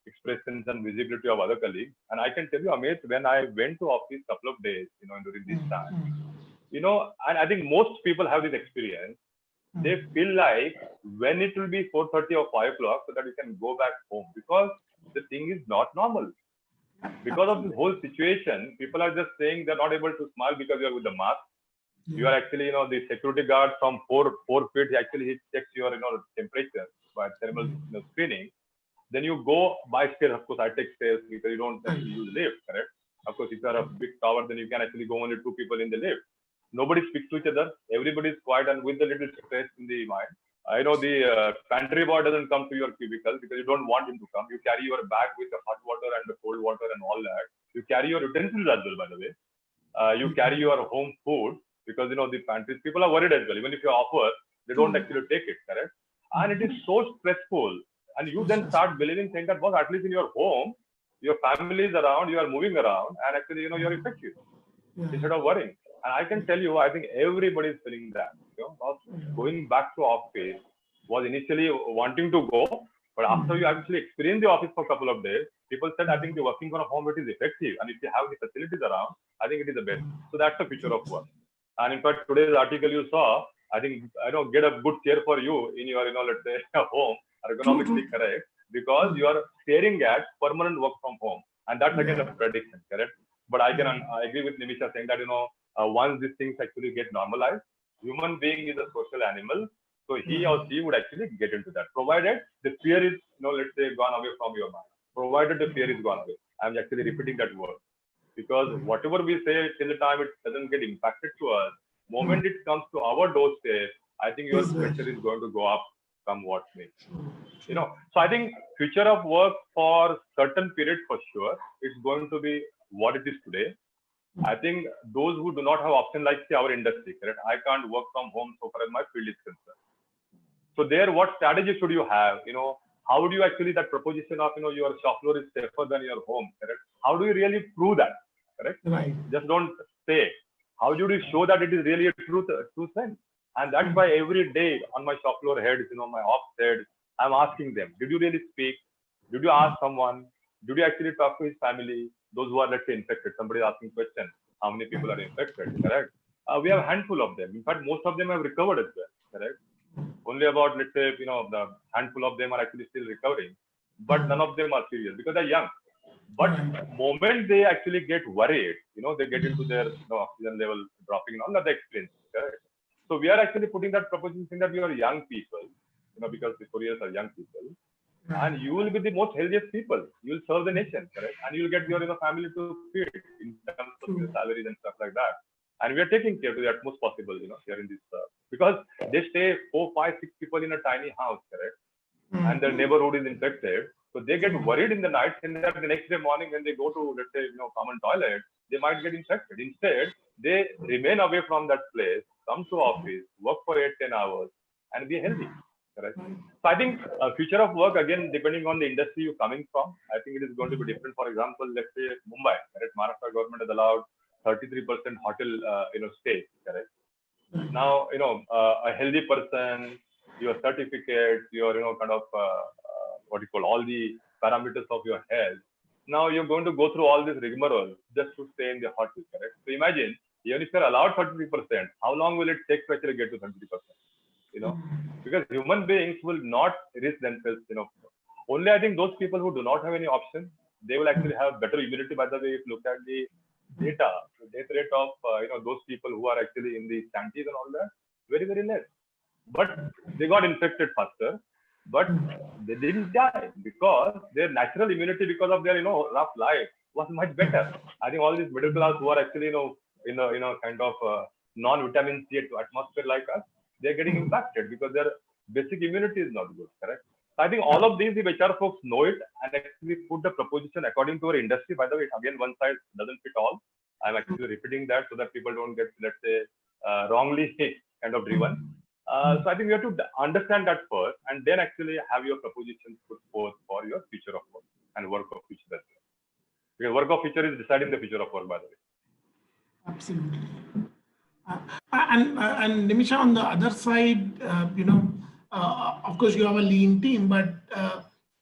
expressions and visibility of other colleagues. And I can tell you, Amit, when I went to office a couple of days, during this time, and I think most people have this experience. They feel like when it will be 4:30 or 5 o'clock so that you can go back home, because the thing is not normal. Because of this whole situation, people are just saying they're not able to smile because you're with the mask. You are actually, the security guard from 4 feet, he checks your, temperature by thermal screening. Then you go by stairs. Of course, I take stairs because you don't actually use lift, correct? Of course, if you are a big tower, then you can actually go only 2 people in the lift. Nobody speaks to each other. Everybody is quiet and with a little stress in the mind. I know the pantry boy doesn't come to your cubicle because you don't want him to come. You carry your bag with the hot water and the cold water and all that. You carry your utensils as well, by the way. You carry your home food because, the pantries, people are worried as well. Even if you offer, they don't actually take it, correct? And it is so stressful. And you then start believing, saying that, well, at least in your home, your family is around, you are moving around, and actually, you're effective instead of worrying. And I can tell you, I think everybody is feeling that. Going back to office was initially wanting to go, but after you actually experience the office for a couple of days, people said, I think the working from home, it is effective. And if you have the facilities around, I think it is the best. So that's the future of work. And in fact, today's article you saw, I think, get a good chair for you in your, let's say, home, ergonomically correct, because you are staring at permanent work from home. And that's again a prediction, correct? But I agree with Nimisha saying that, once these things actually get normalized, human being is a social animal. So he or she would actually get into that, provided the fear is, let's say, gone away from your mind. Provided the fear is gone away. I'm actually repeating that word. Because whatever we say till the time it doesn't get impacted to us, moment it comes to our doorstep, I think your pressure is going to go up come what may. So I think future of work for certain period for sure, it's going to be what it is today. I think those who do not have option, like say our industry, correct? I can't work from home so far as my field is concerned. So there, what strategy should you have? How do you actually, that proposition of, your shop floor is safer than your home, correct? How do you really prove that, correct? Right. Just don't say. How do you show that it is really a true sense? And that's why every day on my shop floor heads, my ops heads, I'm asking them, did you really speak? Did you ask someone? Did you actually talk to his family? Those who are, let's say, infected. Somebody asking questions, how many people are infected, correct? We have a handful of them. In fact, most of them have recovered as well, correct? Only about, let's say, the handful of them are actually still recovering, but none of them are serious because they're young. But moment they actually get worried, they get into their oxygen level dropping and all that experience, correct? So we are actually putting that proposition that we are young people, because the couriers are young people. And you will be the most healthiest people. You will serve the nation, correct? And you will get your family to feed in terms of your salaries and stuff like that. And we are taking care to the utmost possible, here in this, because they stay 4, 5, 6 people in a tiny house, correct? And their neighborhood is infected. So they get worried in the night, and that the next day morning when they go to, let's say, common toilet, they might get infected. Instead, they remain away from that place, come to office, work for 8, 10 hours, and be healthy. Correct. So I think future of work, again, depending on the industry you're coming from, I think it is going to be different. For example, let's say Mumbai, correct? Maharashtra government has allowed 33% hotel, stay, correct? Now, a healthy person, your certificates, your, kind of, all the parameters of your health. Now you're going to go through all this rigmarole just to stay in the hotel, correct? So imagine, even if you're allowed 33%, how long will it take to actually get to 33%? Because human beings will not risk themselves, Only I think those people who do not have any option, they will actually have better immunity. By the way, if you look at the data, the death rate of, those people who are actually in the shanties and all that, very, very less. But they got infected faster, but they didn't die because their natural immunity, because of their, rough life, was much better. I think all these middle class who are actually, in a kind of non-vitamin C atmosphere like us, they're getting impacted because their basic immunity is not good, correct? So I think all of these, if HR folks know it and actually put the proposition according to our industry, by the way, again, one size doesn't fit all. I'm actually repeating that so that people don't get, let's say, wrongly kind of driven. So I think we have to understand that first and then actually have your propositions put forth for your future of work and work of future as well. Because work of future is deciding the future of work, by the way. Absolutely. And Nimisha, on the other side, of course you have a lean team, but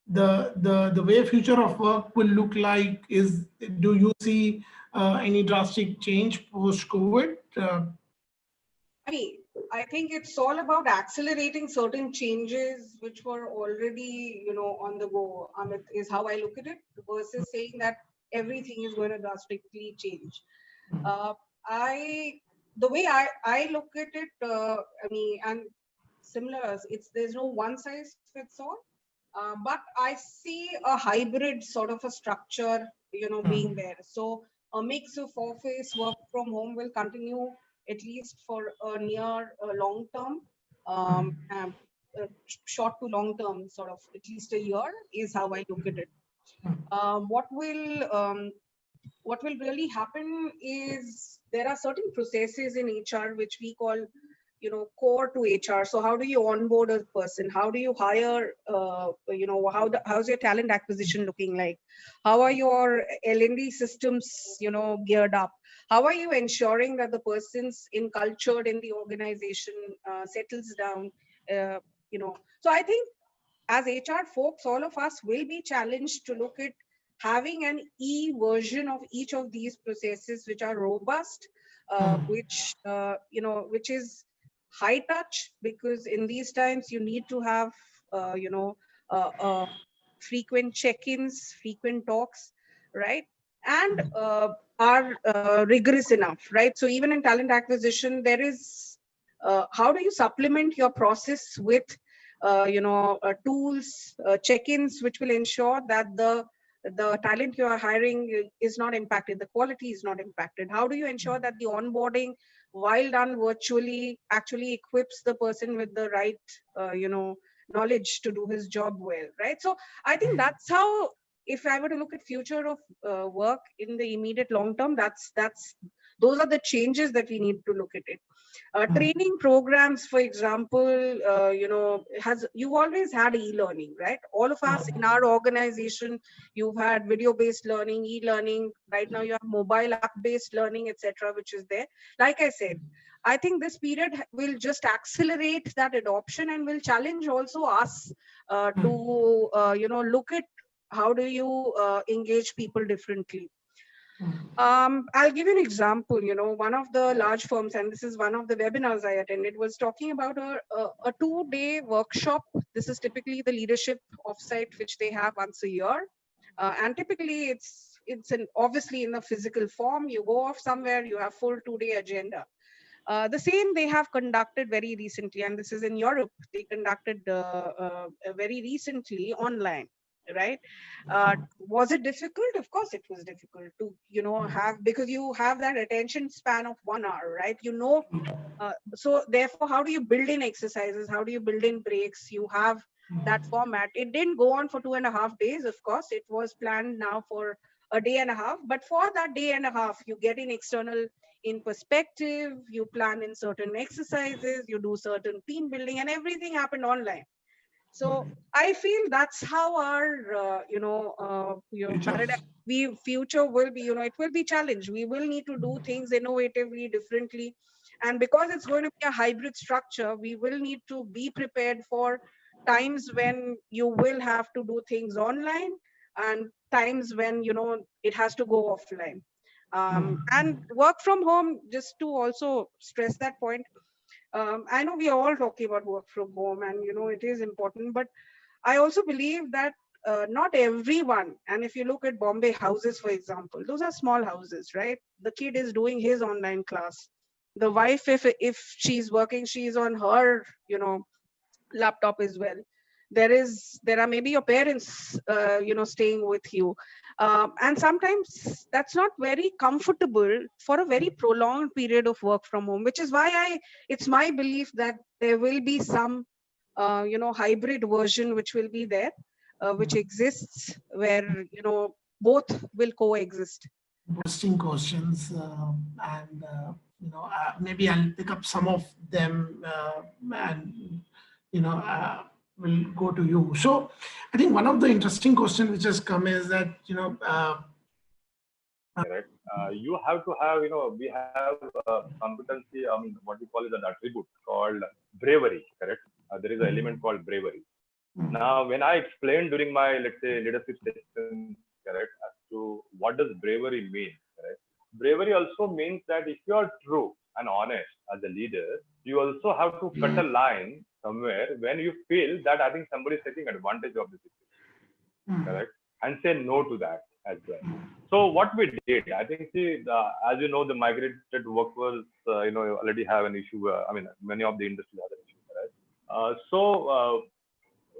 the way future of work will look like is, do you see any drastic change post-COVID? I think it's all about accelerating certain changes which were already, on the go. Amit, is how I look at it, versus saying that everything is going to drastically change. The way I look at it, and similar, there's no one size fits all, but I see a hybrid sort of a structure, being there. So a mix of office work from home will continue at least for a near long term, short to long term, sort of at least a year is how I look at it. What will really happen is there are certain processes in HR which we call, core to HR. So how do you onboard a person? How do you hire? How's your talent acquisition looking like? How are your L&D systems, geared up? How are you ensuring that the person's encultured in the organization, settles down? So I think as HR folks, all of us will be challenged to look at having an version of each of these processes which are robust, which is high touch, because in these times you need to have frequent check-ins, frequent talks, right? And are rigorous enough, right? So even in talent acquisition, there is how do you supplement your process with tools, check-ins, which will ensure that the talent you are hiring is not impacted, the quality is not impacted. How do you ensure that the onboarding, while done virtually, actually equips the person with the right knowledge to do his job well, right? So I think that's how, if I were to look at future of work in the immediate long term, those are the changes that we need to look at it. Training programs, for example, you've always had e-learning, right? All of us in our organization, you've had video-based learning, e-learning. Right now you have mobile app-based learning, etc., which is there. Like I said, I think this period will just accelerate that adoption and will challenge also us to look at how do you engage people differently. I'll give you an example. One of the large firms, and this is one of the webinars I attended, was talking about a 2-day workshop. This is typically the leadership offsite which they have once a year, and typically it's obviously in the physical form. You go off somewhere, you have full 2-day agenda. The same they have conducted very recently, and this is in Europe. They conducted very recently online. Right? Was it difficult? Of course it was difficult to have, because you have that attention span of 1 hour, right? So therefore, how do you build in exercises? How do you build in breaks? You have that format. It didn't go on for 2.5 days. Of course, it was planned now for a day and a half, but for that day and a half, you get in external in perspective, you plan in certain exercises, you do certain team building, and everything happened online. So I feel that's how our future will be. It will be challenged. We will need to do things innovatively, differently, and because it's going to be a hybrid structure, we will need to be prepared for times when you will have to do things online and times when it has to go offline. And work from home, just to also stress that point. I know we are all talking about work from home, and it is important, but I also believe that not everyone, and if you look at Bombay houses, for example, those are small houses, right? The kid is doing his online class. The wife, if she's working, she's on her laptop as well. there are maybe your parents, staying with you. And sometimes that's not very comfortable for a very prolonged period of work from home, which is why it's my belief that there will be some, hybrid version which will be there, which exists where, both will coexist. Interesting questions, and maybe I'll pick up some of them, and will go to you. So I think one of the interesting questions which has come is that correct. You have to have, we have competency, what we call is an attribute called bravery, correct? There is an element called bravery. Now, when I explained during my, let's say, leadership session, correct, as to what does bravery mean, correct? Bravery also means that if you are true and honest as a leader, you also have to cut a line somewhere when you feel that I think somebody is taking advantage of the situation, correct? And say no to that as well. So what we did, I think, see, as you know, the migrated workforce, already have an issue. Many of the industries have an issue, right?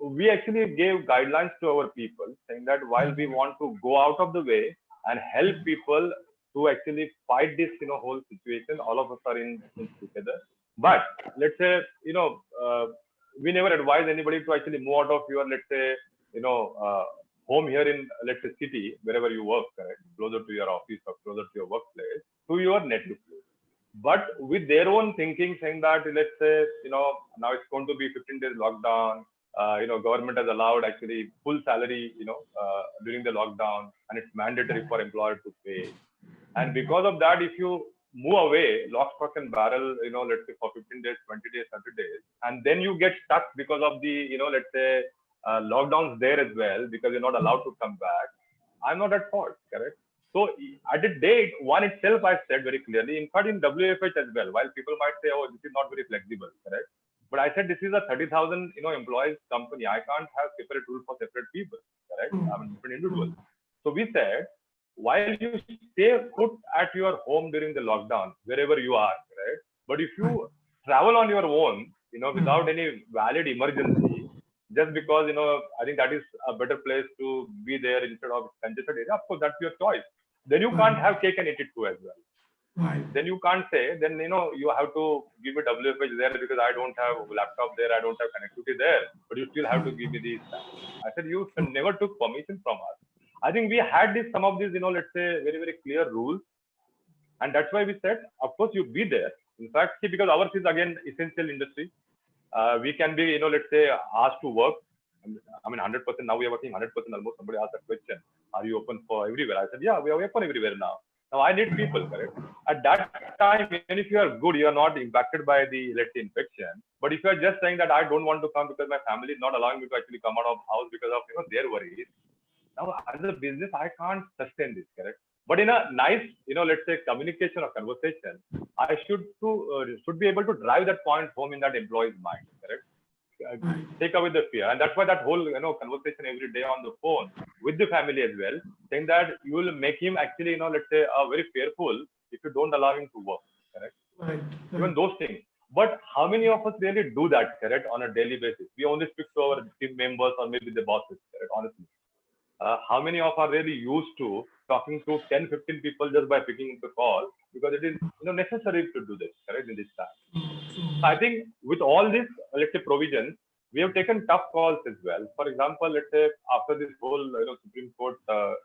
We actually gave guidelines to our people saying that while we want to go out of the way and help people to actually fight this, whole situation, all of us are in together. But let's say, we never advise anybody to actually move out of your, let's say, home here in, let's say, city, wherever you work, correct, closer to your office or closer to your workplace, to your native place. But with their own thinking, saying that, let's say, now it's going to be 15 days lockdown. Government has allowed actually full salary, during the lockdown, and it's mandatory for employer to pay. And because of that, if you move away, lock, stock, and barrel, let's say for 15 days, 20 days, 30 days, and then you get stuck because of the, let's say, lockdowns there as well, because you're not allowed to come back. I'm not at fault, correct? So at the date one itself, I said very clearly, in fact, in WFH as well, while people might say, oh, this is not very flexible, correct? But I said, this is a 30,000, employees company. I can't have separate rules for separate people, correct? Different individuals. So we said, while you stay put at your home during the lockdown, wherever you are, correct? But if you travel on your own, without any valid emergency, just because, I think that is a better place to be there instead of congested area, of course, that's your choice. Then you can't have cake and eat it too as well. Right. Then you can't say, then, you have to give me WFH there because I don't have a laptop there, I don't have connectivity there, but you still have to give me these. I said, you never took permission from us. I think we had some of these, let's say, very, very clear rules. And that's why we said, of course, you be there. In fact, see, because ours is, again, essential industry. We can be, let's say, asked to work. 100%. Now we are working 100% almost. Somebody asked a question, are you open for everywhere? I said, yeah, we are open everywhere now. Now I need people, correct? At that time, even if you are good, you are not impacted by the, let's say, infection. But if you are just saying that I don't want to come because my family is not allowing me to actually come out of house because of, their worries. Now, as a business, I can't sustain this, correct? But in a nice, let's say, communication or conversation, I should be able to drive that point home in that employee's mind, correct? Take away the fear. And that's why that whole, conversation every day on the phone with the family as well, saying that you will make him actually, let's say, very fearful if you don't allow him to work, correct? Right. Even those things. But how many of us really do that, correct, on a daily basis? We only speak to our team members or maybe the bosses, correct, honestly. How many of us are really used to talking to 10, 15 people just by picking up the call, because it is, necessary to do this, correct, in this time. So I think with all this, let's say, provisions, we have taken tough calls as well. For example, let's say after this whole, Supreme Court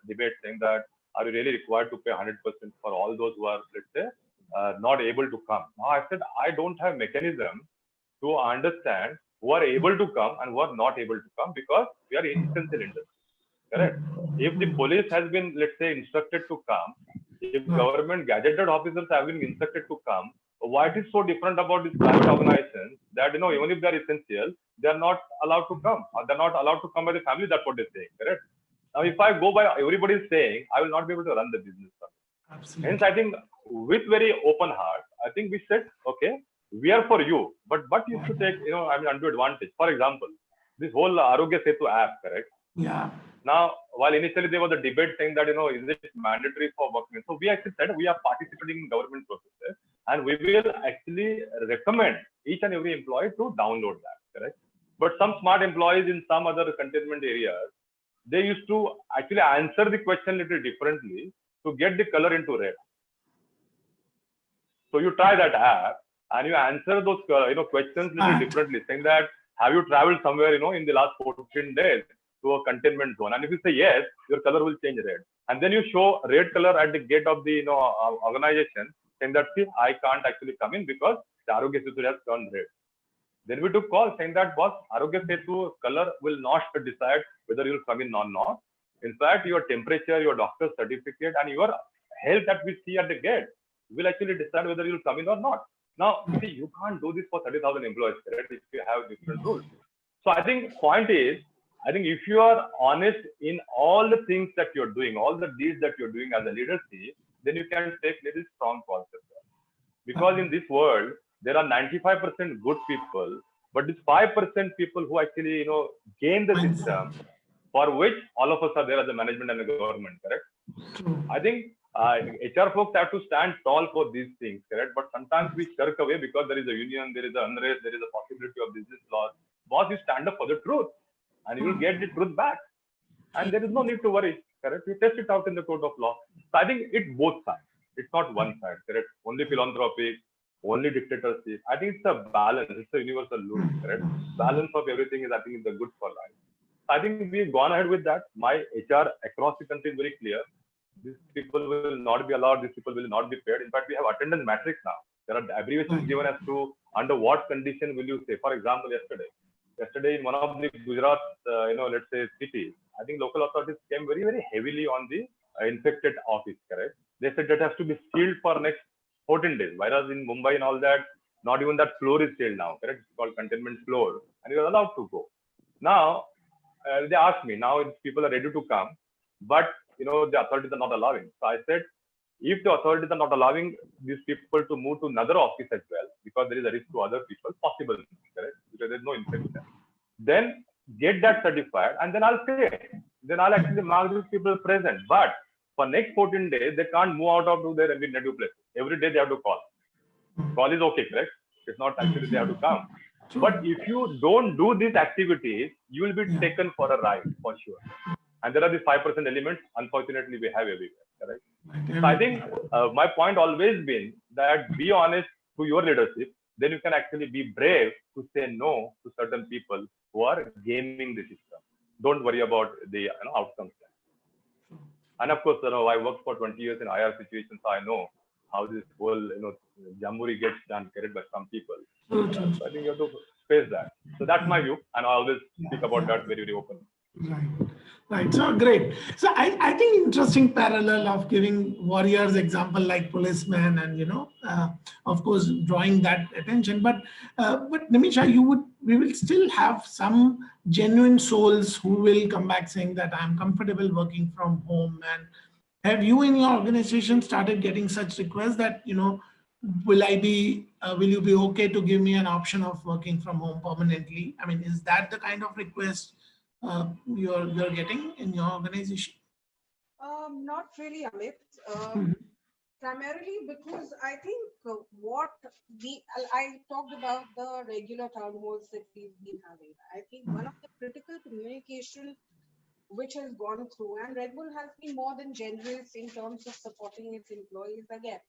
debate saying that, are you really required to pay 100% for all those who are, let's say, not able to come? Now I said, I don't have mechanism to understand who are able to come and who are not able to come, because we are in essential industry. Correct. If the police has been, let's say, instructed to come, if government gazetted officers have been instructed to come, why it is so different about these private organizations that, even if they are essential, they are not allowed to come, or they're not allowed to come by the family? That's what they're saying, correct? Now, if I go by everybody is saying, I will not be able to run the business. Absolutely. Hence, I think with very open heart, I think we said, okay, we are for you, but you should take, undue advantage. For example, this whole Arogya Setu app, correct? Yeah. Now, while initially there was a debate saying that, is it mandatory for workmen? So we actually said we are participating in government processes, and we will actually recommend each and every employee to download that, correct? But some smart employees in some other containment areas, they used to actually answer the question a little differently to get the color into red. So you try that app and you answer those questions a little differently, saying that have you traveled somewhere in the last 14 days to a containment zone? And if you say yes, your color will change red. And then you show red color at the gate of the organization, saying that see, I can't actually come in because the Arogya Setu has turned red. Then we took call saying that boss, Arogya Setu color will not decide whether you'll come in or not. In fact, your temperature, your doctor's certificate, and your health that we see at the gate will actually decide whether you'll come in or not. Now, see, you can't do this for 30,000 employees, correct? If you have different rules. So I think point is, I think if you are honest in all the things that you're doing, all the deeds that you're doing as a leadership, then you can take little strong calls as well. Because in this world, there are 95% good people, but this 5% people who actually, gain the system, for which all of us are there as a management and the government, correct? True. I think HR folks have to stand tall for these things, correct? But sometimes we shirk away because there is a union, there is an unrest, there is a possibility of business loss. Boss, you stand up for the truth and you will get the truth back. And there is no need to worry, correct? You test it out in the court of law. So I think it's both sides. It's not one side, correct? Only philanthropy, only dictatorship. I think it's a balance. It's a universal rule, correct? Balance of everything is, I think, the good for life. I think we've gone ahead with that. My HR across the country is very clear. These people will not be allowed. These people will not be paid. In fact, we have attendance matrix now. There are abbreviations given as to under what condition will you say. For example, yesterday in one of the Gujarat, let's say cities, I think local authorities came very, very heavily on the infected office, correct? They said that has to be sealed for next 14 days. Whereas in Mumbai and all that, not even that floor is sealed now, correct? It's called containment floor, and you're allowed to go. Now, they asked me, now people are ready to come, but the authorities are not allowing. So I said, if the authorities are not allowing these people to move to another office as well, because there is a risk to other people, possible, correct? Because there's no infection. Then get that certified, and then I'll say, then I'll actually mark these people present. But for next 14 days, they can't move out of their native place. Every day they have to call. Call is okay, correct? It's not actually they have to come. But if you don't do these activities, you will be taken for a ride for sure. And there are these 5% elements, unfortunately, we have everywhere, correct? So I think my point always been that be honest to your leadership, then you can actually be brave to say no to certain people who are gaming the system. Don't worry about the outcomes. And of course, I worked for 20 years in IR situations, so I know how this whole jamboree gets done, carried by some people. So I think you have to face that. So that's my view, and I always speak about that very, very openly. Right. So great. So I think interesting parallel of giving warriors example like policemen and of course drawing that attention. But Nimisha, we will still have some genuine souls who will come back saying that I'm comfortable working from home. And have you in your organization started getting such requests that will you be okay to give me an option of working from home permanently? I mean, is that the kind of request you're getting in your organization? Not really, Amit. Primarily because I think I talked about the regular town halls that we've been having. I think one of the critical communication which has gone through, and Red Bull has been more than generous in terms of supporting its employees again,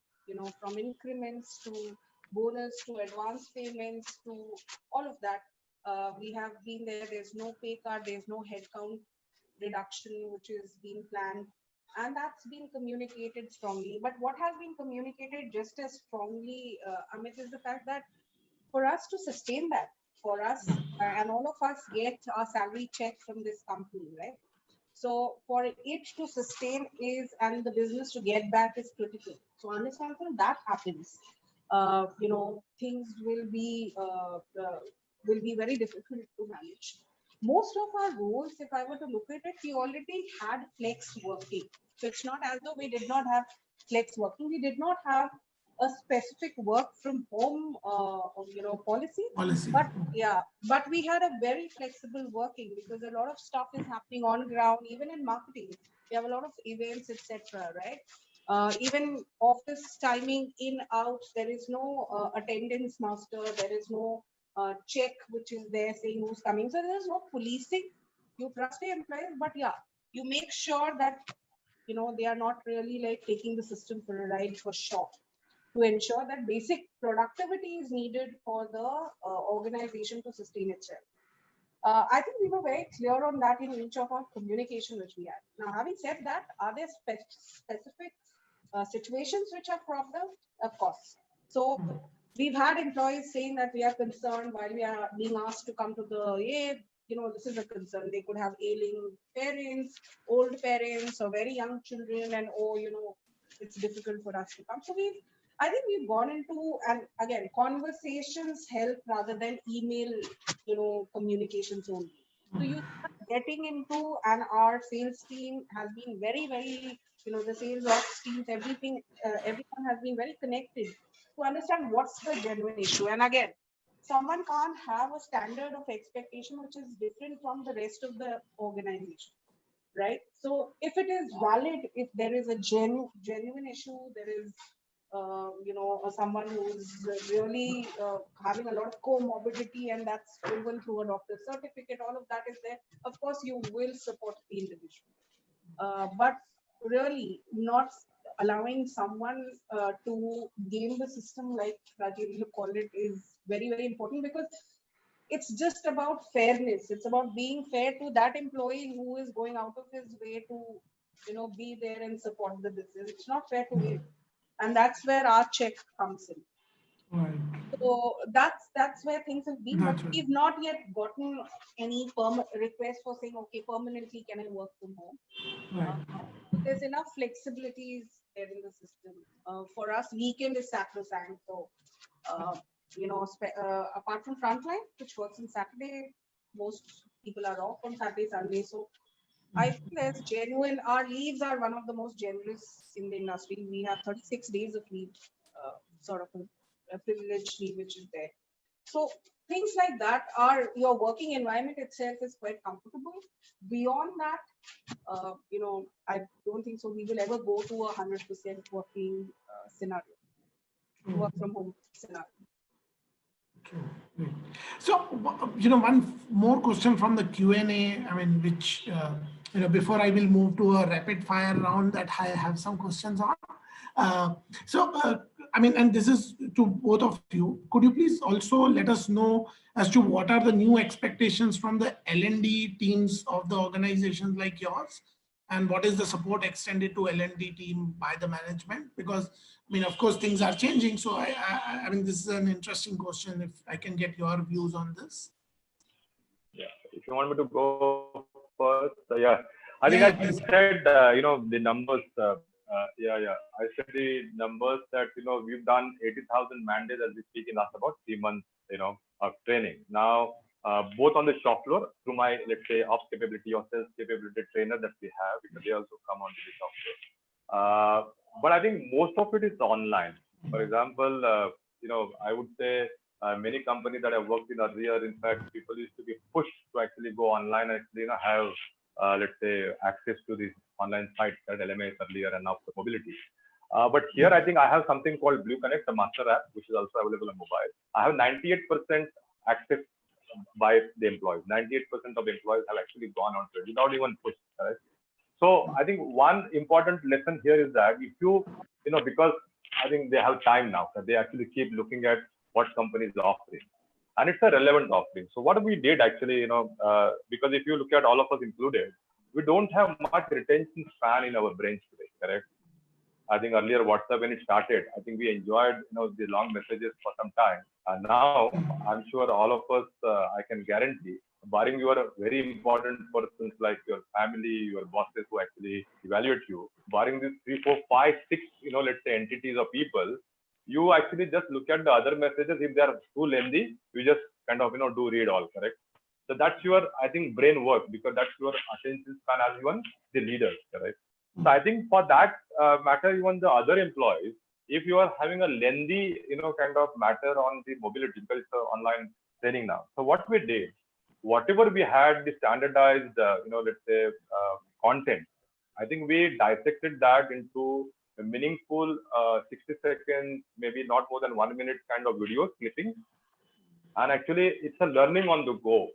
from increments to bonus to advance payments to all of that. We have been there. There's no pay cut. There's no headcount reduction, which is being planned. And that's been communicated strongly. But what has been communicated just as strongly, Amit, is the fact that for us to sustain that, for us and all of us get our salary check from this company, right? So for it to sustain and the business to get back is critical. So understand when that happens, things will be very difficult to manage. Most of our roles, if I were to look at it, we already had flex working. So it's not as though we did not have flex working. We did not have a specific work from home, policy. But we had a very flexible working because a lot of stuff is happening on ground, even in marketing. We have a lot of events, etc. Right? Even office timing in out. There is no attendance master. There is no check which is there saying who's coming. So there's no policing. You trust your employees, but yeah, you make sure that they are not really like taking the system for a ride for sure, to ensure that basic productivity is needed for the organization to sustain itself. I think we were very clear on that in each of our communication which we had. Now, having said that, are there specific situations which have cropped up? Of course. So we've had employees saying that we are concerned while we are being asked to come to the, this is a concern. They could have ailing parents, old parents, or very young children, and it's difficult for us to come. So I think we've gone into, and again, conversations help rather than email, communications only. So you start getting into, and our sales team has been very, very, the sales ops teams, everyone has been very connected to understand what's the genuine issue. And again, someone can't have a standard of expectation which is different from the rest of the organization, right? So if it is valid, if there is a genuine issue, there is someone who's really having a lot of comorbidity, and that's proven through a doctor's certificate, all of that is there. Of course, you will support the individual, but really not allowing someone to game the system, like Rajendra called it, is very, very important, because it's just about fairness. It's about being fair to that employee who is going out of his way to, be there and support the business. It's not fair to him. And that's where our check comes in. Right. So that's where things have been. But we've not yet gotten any request for saying, okay, permanently can I work from home? Right. There's enough flexibilities there in the system. For us, weekend is sacrosanct. So, apart from frontline, which works on Saturday, most people are off on Saturday, Sunday. So I think there's genuine, our leaves are one of the most generous in the industry. We have 36 days of leave, sort of a privileged leave, which is there. So things like that are, your working environment itself is quite comfortable. Beyond that, I don't think so we will ever go to 100% working scenario, work from home scenario. So, one more question from the Q&A, I mean, which, before I will move to a rapid fire round that I have some questions on. And this is to both of you. Could you please also let us know as to what are the new expectations from the L&D teams of the organizations like yours? And what is the support extended to L&D team by the management? Because, of course, things are changing. So I mean, this is an interesting question. If I can get your views on this. Yeah, if you want me to go first, I think I said, the numbers. I said the numbers that, we've done 80,000 mandates as we speak in last about 3 months, of training. Now, both on the shop floor through my, let's say, ops capability or sales capability trainer that we have, because they also come onto the shop floor. But I think most of it is online. For example, I would say many companies that I've worked in earlier, in fact, people used to be pushed to actually go online and actually, have, let's say, access to these online sites that LMS earlier and now for mobility. But here, I think I have something called Blue Connect, the master app, which is also available on mobile. I have 98% access by the employees. 98% of the employees have actually gone on to it without even push. Right? So I think one important lesson here is that if you, because I think they have time now, that they actually keep looking at what companies are offering. And it's a relevant offering. So what we did actually, because if you look at all of us included, we don't have much retention span in our brains today, correct? I think earlier WhatsApp, when it started, I think we enjoyed, the long messages for some time. And now I'm sure all of us, I can guarantee, barring your very important persons like your family, your bosses who actually evaluate you, barring these 3, 4, 5, 6, let's say entities of people, you actually just look at the other messages. If they are too lengthy, you just kind of, do read all, correct? So that's your, I think, brain work, because that's your attention span as even the leaders, correct? So I think for that matter, even the other employees, if you are having a lengthy, kind of matter on the mobility, because it's online training now. So what we did, whatever we had the standardized, let's say content, I think we dissected that into a meaningful 60 seconds, maybe not more than 1 minute kind of video clipping. And actually, it's a learning on the go.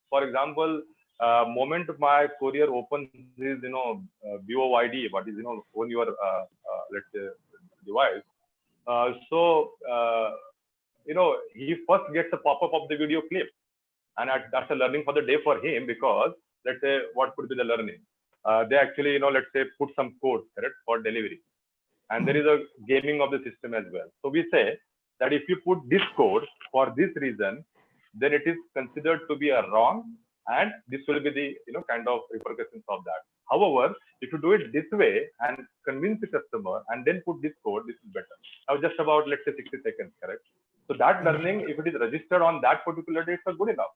For example, moment my courier opens his, VOID, what is, on your, let's say, device. So, he first gets a pop-up of the video clip. And that's a learning for the day for him, because let's say, what could be the learning? They actually, let's say, put some code, correct, for delivery. And there is a gaming of the system as well. So we say that if you put this code for this reason, then it is considered to be a wrong, and this will be the kind of repercussions of that. However, if you do it this way and convince the customer and then put this code, this is better. Now just about, let's say, 60 seconds, correct? So that learning, if it is registered on that particular day, it's good enough.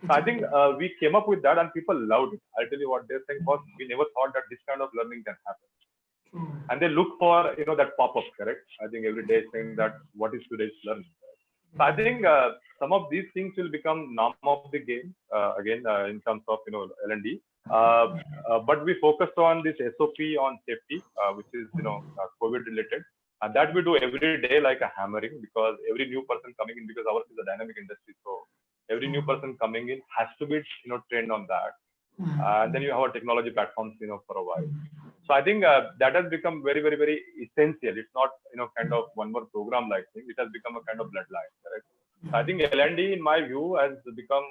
So I think we came up with that and people loved it. I'll tell you what they're saying was, we never thought that this kind of learning can happen. And they look for that pop-up, correct? I think every day saying that what is today's learning. So I think some of these things will become norm of the game again in terms of L&D. But we focused on this SOP on safety, which is COVID related, and that we do every day like a hammering, because every new person coming in, because ours is a dynamic industry, so every new person coming in has to be trained on that. And then you have our technology platforms for a while. So I think that has become very, very, very essential. It's not kind of one more program like thing. It has become a kind of bloodline, correct? So I think L&D, in my view, has become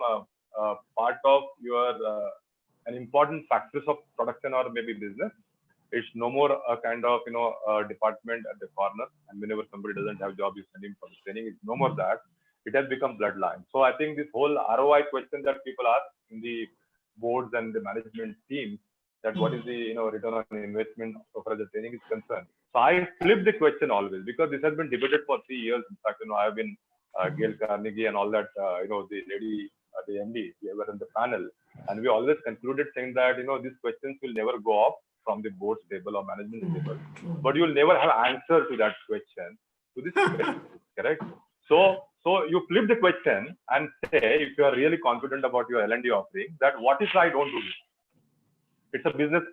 a part of your an important factors of production or maybe business. It's no more a kind of a department at the corner, and whenever somebody doesn't have a job, you send him for the training. It's no more that. It has become bloodline. So I think this whole ROI question that people ask in the boards and the management teams, that what is the return on investment so far as the training is concerned. So I flip the question always, because this has been debated for 3 years. In fact, I have been Gail Carnegie and all that, the lady, the MD, we were in the panel, and we always concluded saying that these questions will never go off from the board's table or management table, but you will never have answer to that question, to this question, correct? So you flip the question and say, if you are really confident about your L&D offering, that what if I don't do this? It's a business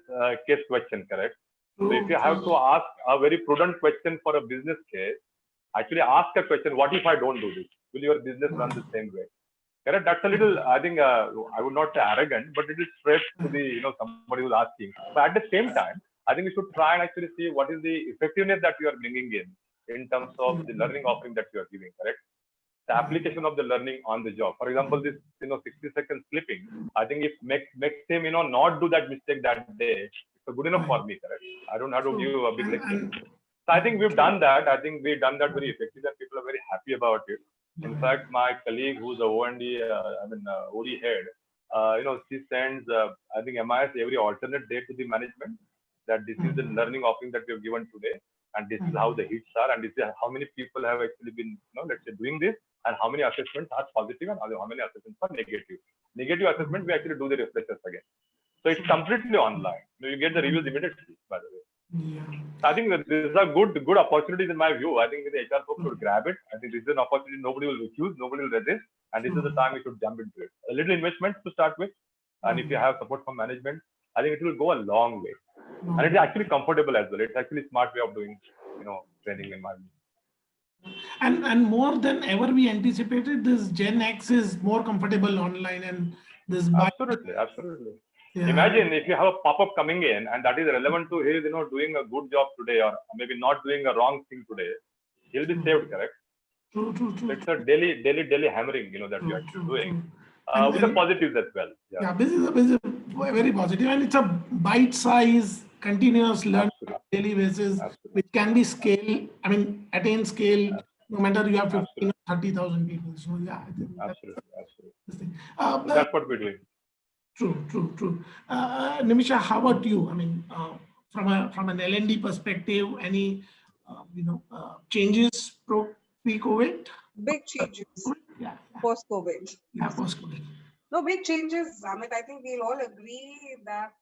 case question, correct? So if you have to ask a very prudent question for a business case, actually ask a question, what if I don't do this? Will your business run the same way? Correct? That's a little, I think, I would not say arrogant, but it is straight to the, somebody who's asking. But at the same time, I think we should try and actually see what is the effectiveness that you are bringing in terms of the learning offering that you are giving, correct? The application of the learning on the job. For example, this 60 seconds clipping, I think if makes him not do that mistake that day, it's good enough for me, correct? I don't have to give a big lecture. So I think we've done that. I think we've done that very effectively, and people are very happy about it. In fact, my colleague who's a O&D, OD head, she sends I think MIS every alternate day to the management, that this is the learning offering that we have given today, and this is how the hits are, and this is how many people have actually been, let's say, doing this, and how many assessments are positive and how many assessments are negative. Negative assessment, we actually do the refreshers again. So it's completely online. You get the reviews immediately, by the way. Yeah. I think that this is a good opportunities in my view. I think the HR folks should grab it. I think this is an opportunity nobody will refuse, nobody will resist, and this is the time we should jump into it. A little investment to start with, and if you have support from management, I think it will go a long way. And it's actually comfortable as well. It's actually a smart way of doing, training in my view. And more than ever we anticipated, this Gen X is more comfortable online, and this absolutely. Yeah. Imagine if you have a pop-up coming in and that is relevant to his, doing a good job today, or maybe not doing a wrong thing today, he'll be saved, correct? True. So it's a daily hammering, that we are doing with the positives as well. Yeah, this is very positive, and it's a bite-size, continuous learning on a daily basis, which can be attain scale, no matter you have 15 or 30,000 people. So yeah, I think absolutely. That's what we're doing. True. Nimisha, how about you? From an L&D perspective, any changes pre-COVID? Big changes. Yeah. Post-COVID. Yeah, post-COVID. No, big changes. Amit, I think we'll all agree that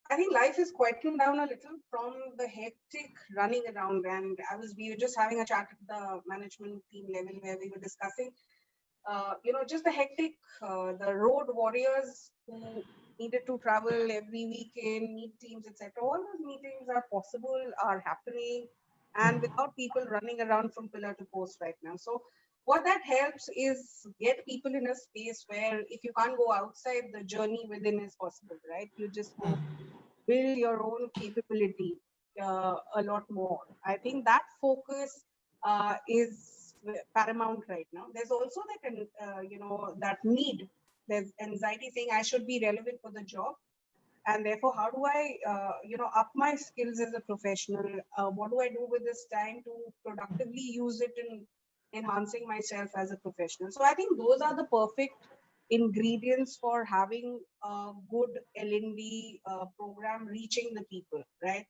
I think life is quieting down a little from the hectic running around. And we were just having a chat at the management team level where we were discussing just the hectic, the road warriors who needed to travel every weekend, meet teams, etc. All those meetings are possible, are happening, and without people running around from pillar to post right now. So what that helps is get people in a space where if you can't go outside, the journey within is possible, right? You just go build your own capability a lot more. I think that focus is paramount right now. There's also that, that need. There's anxiety saying I should be relevant for the job. And therefore, how do I, up my skills as a professional? What do I do with this time to productively use it in enhancing myself as a professional? So I think those are the perfect ingredients for having a good L&D program reaching the people, right?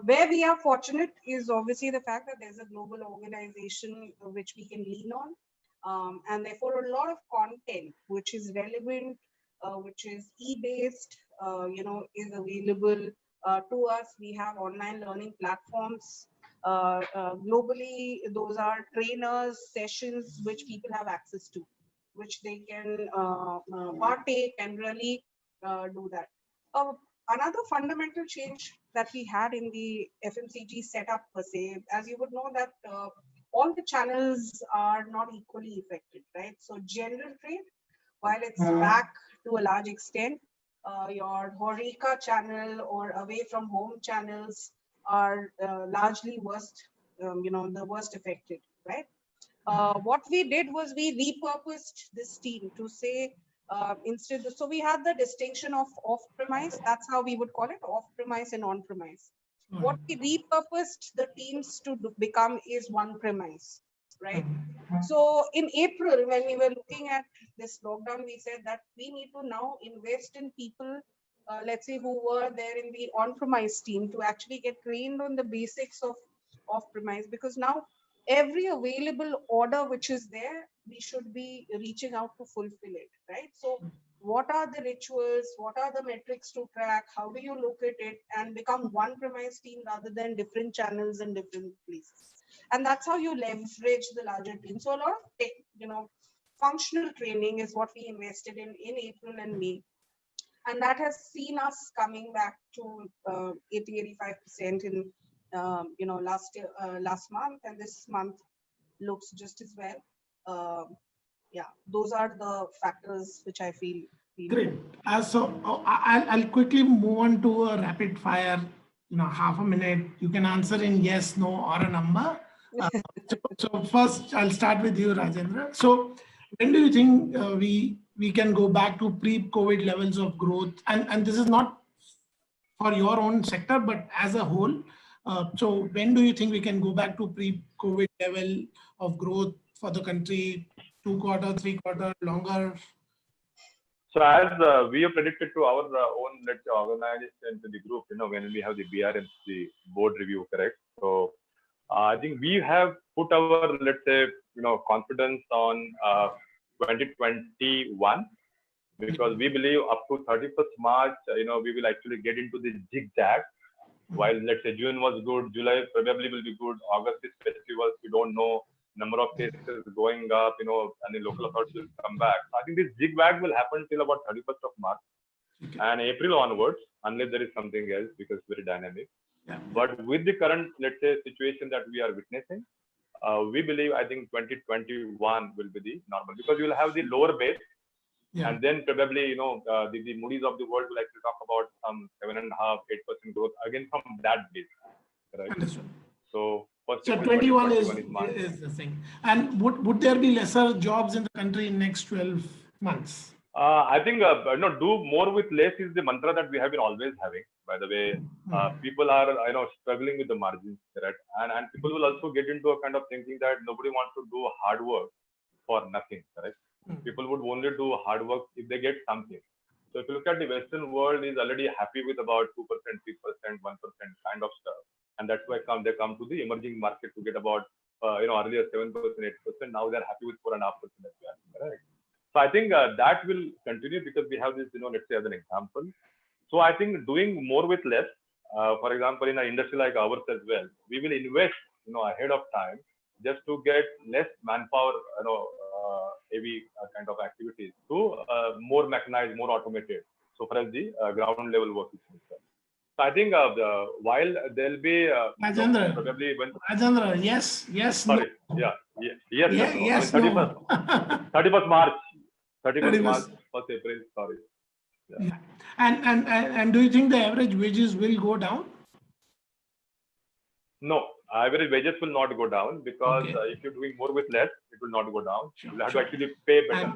Where we are fortunate is obviously the fact that there's a global organization which we can lean on. And therefore, a lot of content which is relevant, which is e-based, is available to us. We have online learning platforms. Globally, those are trainers, sessions which people have access to, which they can partake and really do that. Another fundamental change that we had in the FMCG setup per se, as you would know that all the channels are not equally affected, right? So general trade, while it's back to a large extent, your Horeca channel or away from home channels are largely the worst affected, right? What we did was we repurposed this team to say, so we had the distinction of off-premise, that's how we would call it, off-premise and on-premise. What we repurposed the teams to become is one-premise, right? So in April, when we were looking at this lockdown, we said that we need to now invest in people, let's say, who were there in the on-premise team to actually get trained on the basics of off-premise, because now every available order which is there, we should be reaching out to fulfill it, right? So what are the rituals? What are the metrics to track? How do you look at it and become one premise team rather than different channels and different places? And that's how you leverage the larger team. So a lot of functional training is what we invested in April and May. And that has seen us coming back to 80-85% in last month, and this month looks just as well. Those are the factors which I feel. Great. So I'll quickly move on to a rapid fire. Half a minute. You can answer in yes, no, or a number. So first, I'll start with you, Rajendra. So when do you think we can go back to pre-COVID levels of growth? And this is not for your own sector, but as a whole. So when do you think we can go back to pre-COVID level of growth for the country? 2 quarters, 3 quarters, longer? So as we have predicted to our own organization, to the group, when we have the BRMs, the board review, correct? So I think we have put our, confidence on 2021, because we believe up to 31st March, we will actually get into the zigzag. While let's say June was good, July probably will be good, August is festivals, we don't know, number of cases going up, and the local authorities will come back. So I think this zigzag will happen till about 31st of March and April onwards, unless there is something else, because it's very dynamic. Yeah. But with the current, situation that we are witnessing, we believe, I think 2021 will be the normal, because you will have the lower base. Yeah. And then probably, the Moody's of the world will actually talk about some 7.5-8% growth again from that base. Right? Understood. So 21 is the thing. And would there be lesser jobs in the country in next 12 months? I think do more with less is the mantra that we have been always having. By the way, people are struggling with the margins, right? And people will also get into a kind of thinking that nobody wants to do hard work for nothing, correct? People would only do hard work if they get something. So if you look at the Western world, is already happy with about 2%, 3%, 1% kind of stuff, and that's why they come to the emerging market to get about earlier 7%, 8%. Now they're happy with 4.5% as well, correct? So I think that will continue, because we have this, let's say as an example. So I think doing more with less, for example, in an industry like ours as well, we will invest, ahead of time just to get less manpower, heavy kind of activities to more mechanized, more automated. So far as the ground level work is concerned. So I think while there'll be Rajendra, probably when Rajendra, yes, sorry, no. yeah. Yes, Yeah, no. yes, I mean, no. 31st March, 31st March, 31st. 1st April, sorry. Yeah. Yeah. And do you think the average wages will go down? No, average wages will not go down because Okay. if you're doing more with less, it will not go down. Sure, You'll have sure. to actually pay better. And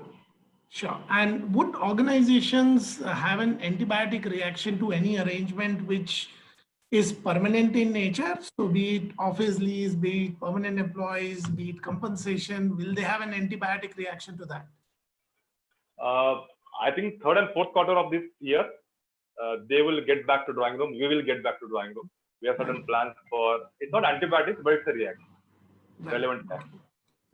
sure. And would organizations have an antibiotic reaction to any arrangement which is permanent in nature? So be it office lease, be it permanent employees, be it compensation, will they have an antibiotic reaction to that? I think third and fourth quarter of this year, they will get back to drawing room. We will get back to drawing room. We have certain plans for, it's not antibiotics, but it's a reaction. Right. Relevant time.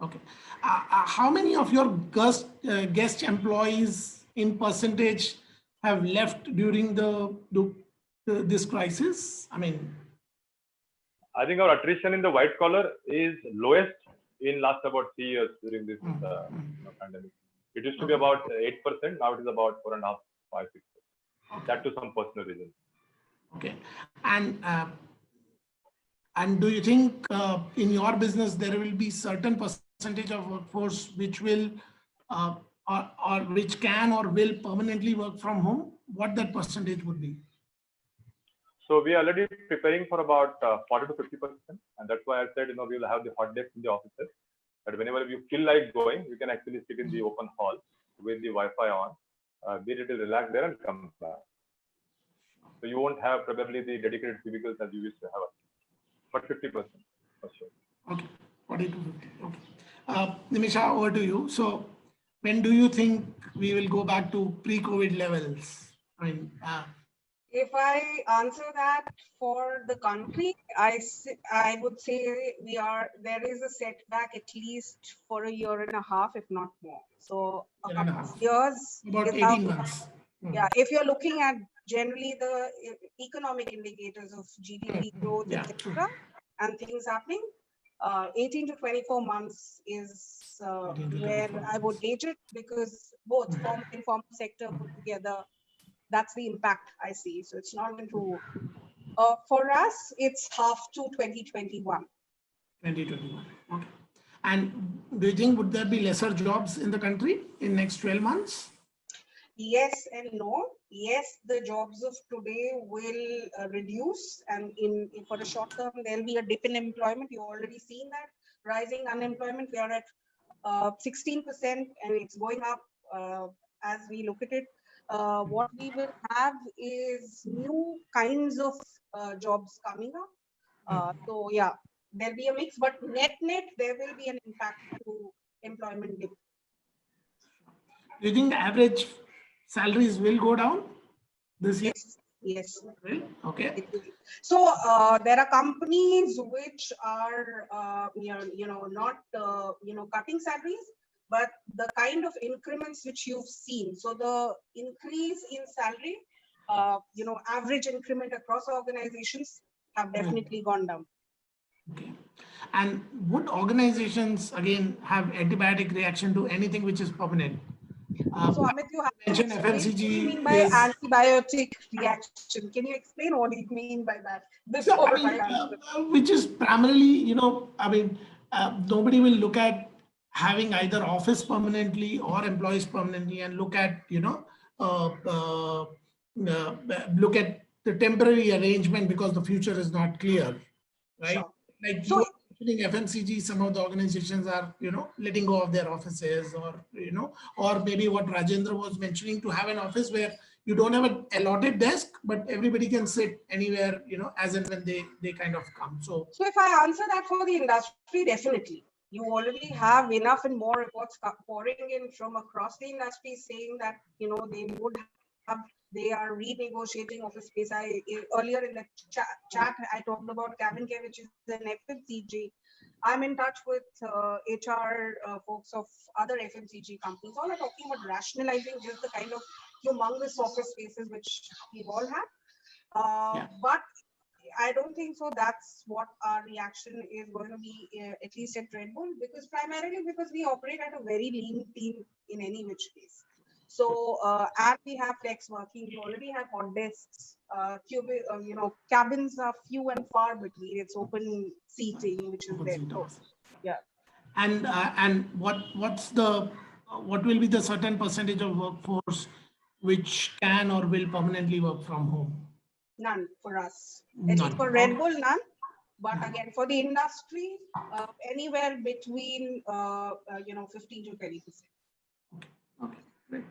Okay. How many of your guest employees in percentage have left during this crisis? I mean, I think our attrition in the white collar is lowest in last about 3 years during this pandemic. It used to be about 8%. Now it is about 4.5%, 5%, 6%. That to some personal reasons. okay. And do you think in your business there will be certain percentage of workforce which will or which can or will permanently work from home? What that percentage would be? So we are already preparing for about 40 to 50%, and that's why I said we will have the hot desks in the offices. That whenever you feel like going, you can actually sit in the open hall with the Wi-Fi on, be ready to relax there and come back. So you won't have probably the dedicated cubicles as you used to have, but 50% for sure. Okay, 40 to 50. Okay, Nimisha, over to you. So when do you think we will go back to pre-COVID levels? I mean, if I answer that for the country, I would say there is a setback at least for a year and a half, if not more. So a couple of years. About 18 months. Yeah, if you're looking at generally the economic indicators of GDP growth, etc., and things happening, 18 to 24 months is where I would gauge it, because both formal and informal sector put together, that's the impact I see. So it's not going to, for us, it's half to 2021. 2021, okay. And do you think would there be lesser jobs in the country in next 12 months? Yes and no. Yes, the jobs of today will reduce, and for the short term, there'll be a dip in employment. You've already seen that. Rising unemployment, we are at 16%, and it's going up as we look at it. What we will have is new kinds of jobs coming up. So yeah, there'll be a mix, but net, there will be an impact to employment dip. Do you think the average salaries will go down this year? Yes. Okay. So there are companies which are not cutting salaries, but the kind of increments which you've seen. So the increase in salary, average increment across organizations have definitely gone down. Okay. And would organizations again have antibiotic reaction to anything which is permanent? So Amit, you have mentioned FMCG. What do you mean by antibiotic reaction? Can you explain what do you mean by that? Which is primarily, nobody will look at having either office permanently or employees permanently and look at, look at the temporary arrangement because the future is not clear, right? Sure. Like so, you FMCG, some of the organizations are, letting go of their offices, or, or maybe what Rajendra was mentioning, to have an office where you don't have an allotted desk, but everybody can sit anywhere, as and when they kind of come. So if I answer that for the industry, definitely. You already have enough and more reports pouring in from across the industry saying that, they are renegotiating office space. Earlier in the chat, I talked about cabin care, which is an FMCG. I'm in touch with HR folks of other FMCG companies. All are talking about rationalizing just the kind of humongous office spaces which we all have. But I don't think so. That's what our reaction is going to be, at least at Red Bull, primarily because we operate at a very lean team in any which case. So, and we have flex working, we already have hot desks, cabins are few and far between. It's open seating, which is there. So, yeah. And what will be the certain percentage of workforce which can or will permanently work from home? None for us. At least for Red Bull, none. But again, for the industry, anywhere between 15 to 20%. Okay, great.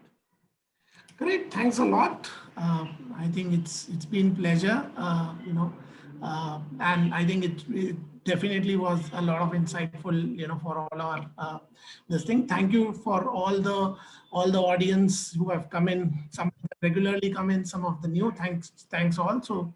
Great, thanks a lot. I think it's been pleasure, and I think it definitely was a lot of insightful, for all our this thing. Thank you for all the audience who have come in. Some regularly come in, some of the new. Thanks all. So.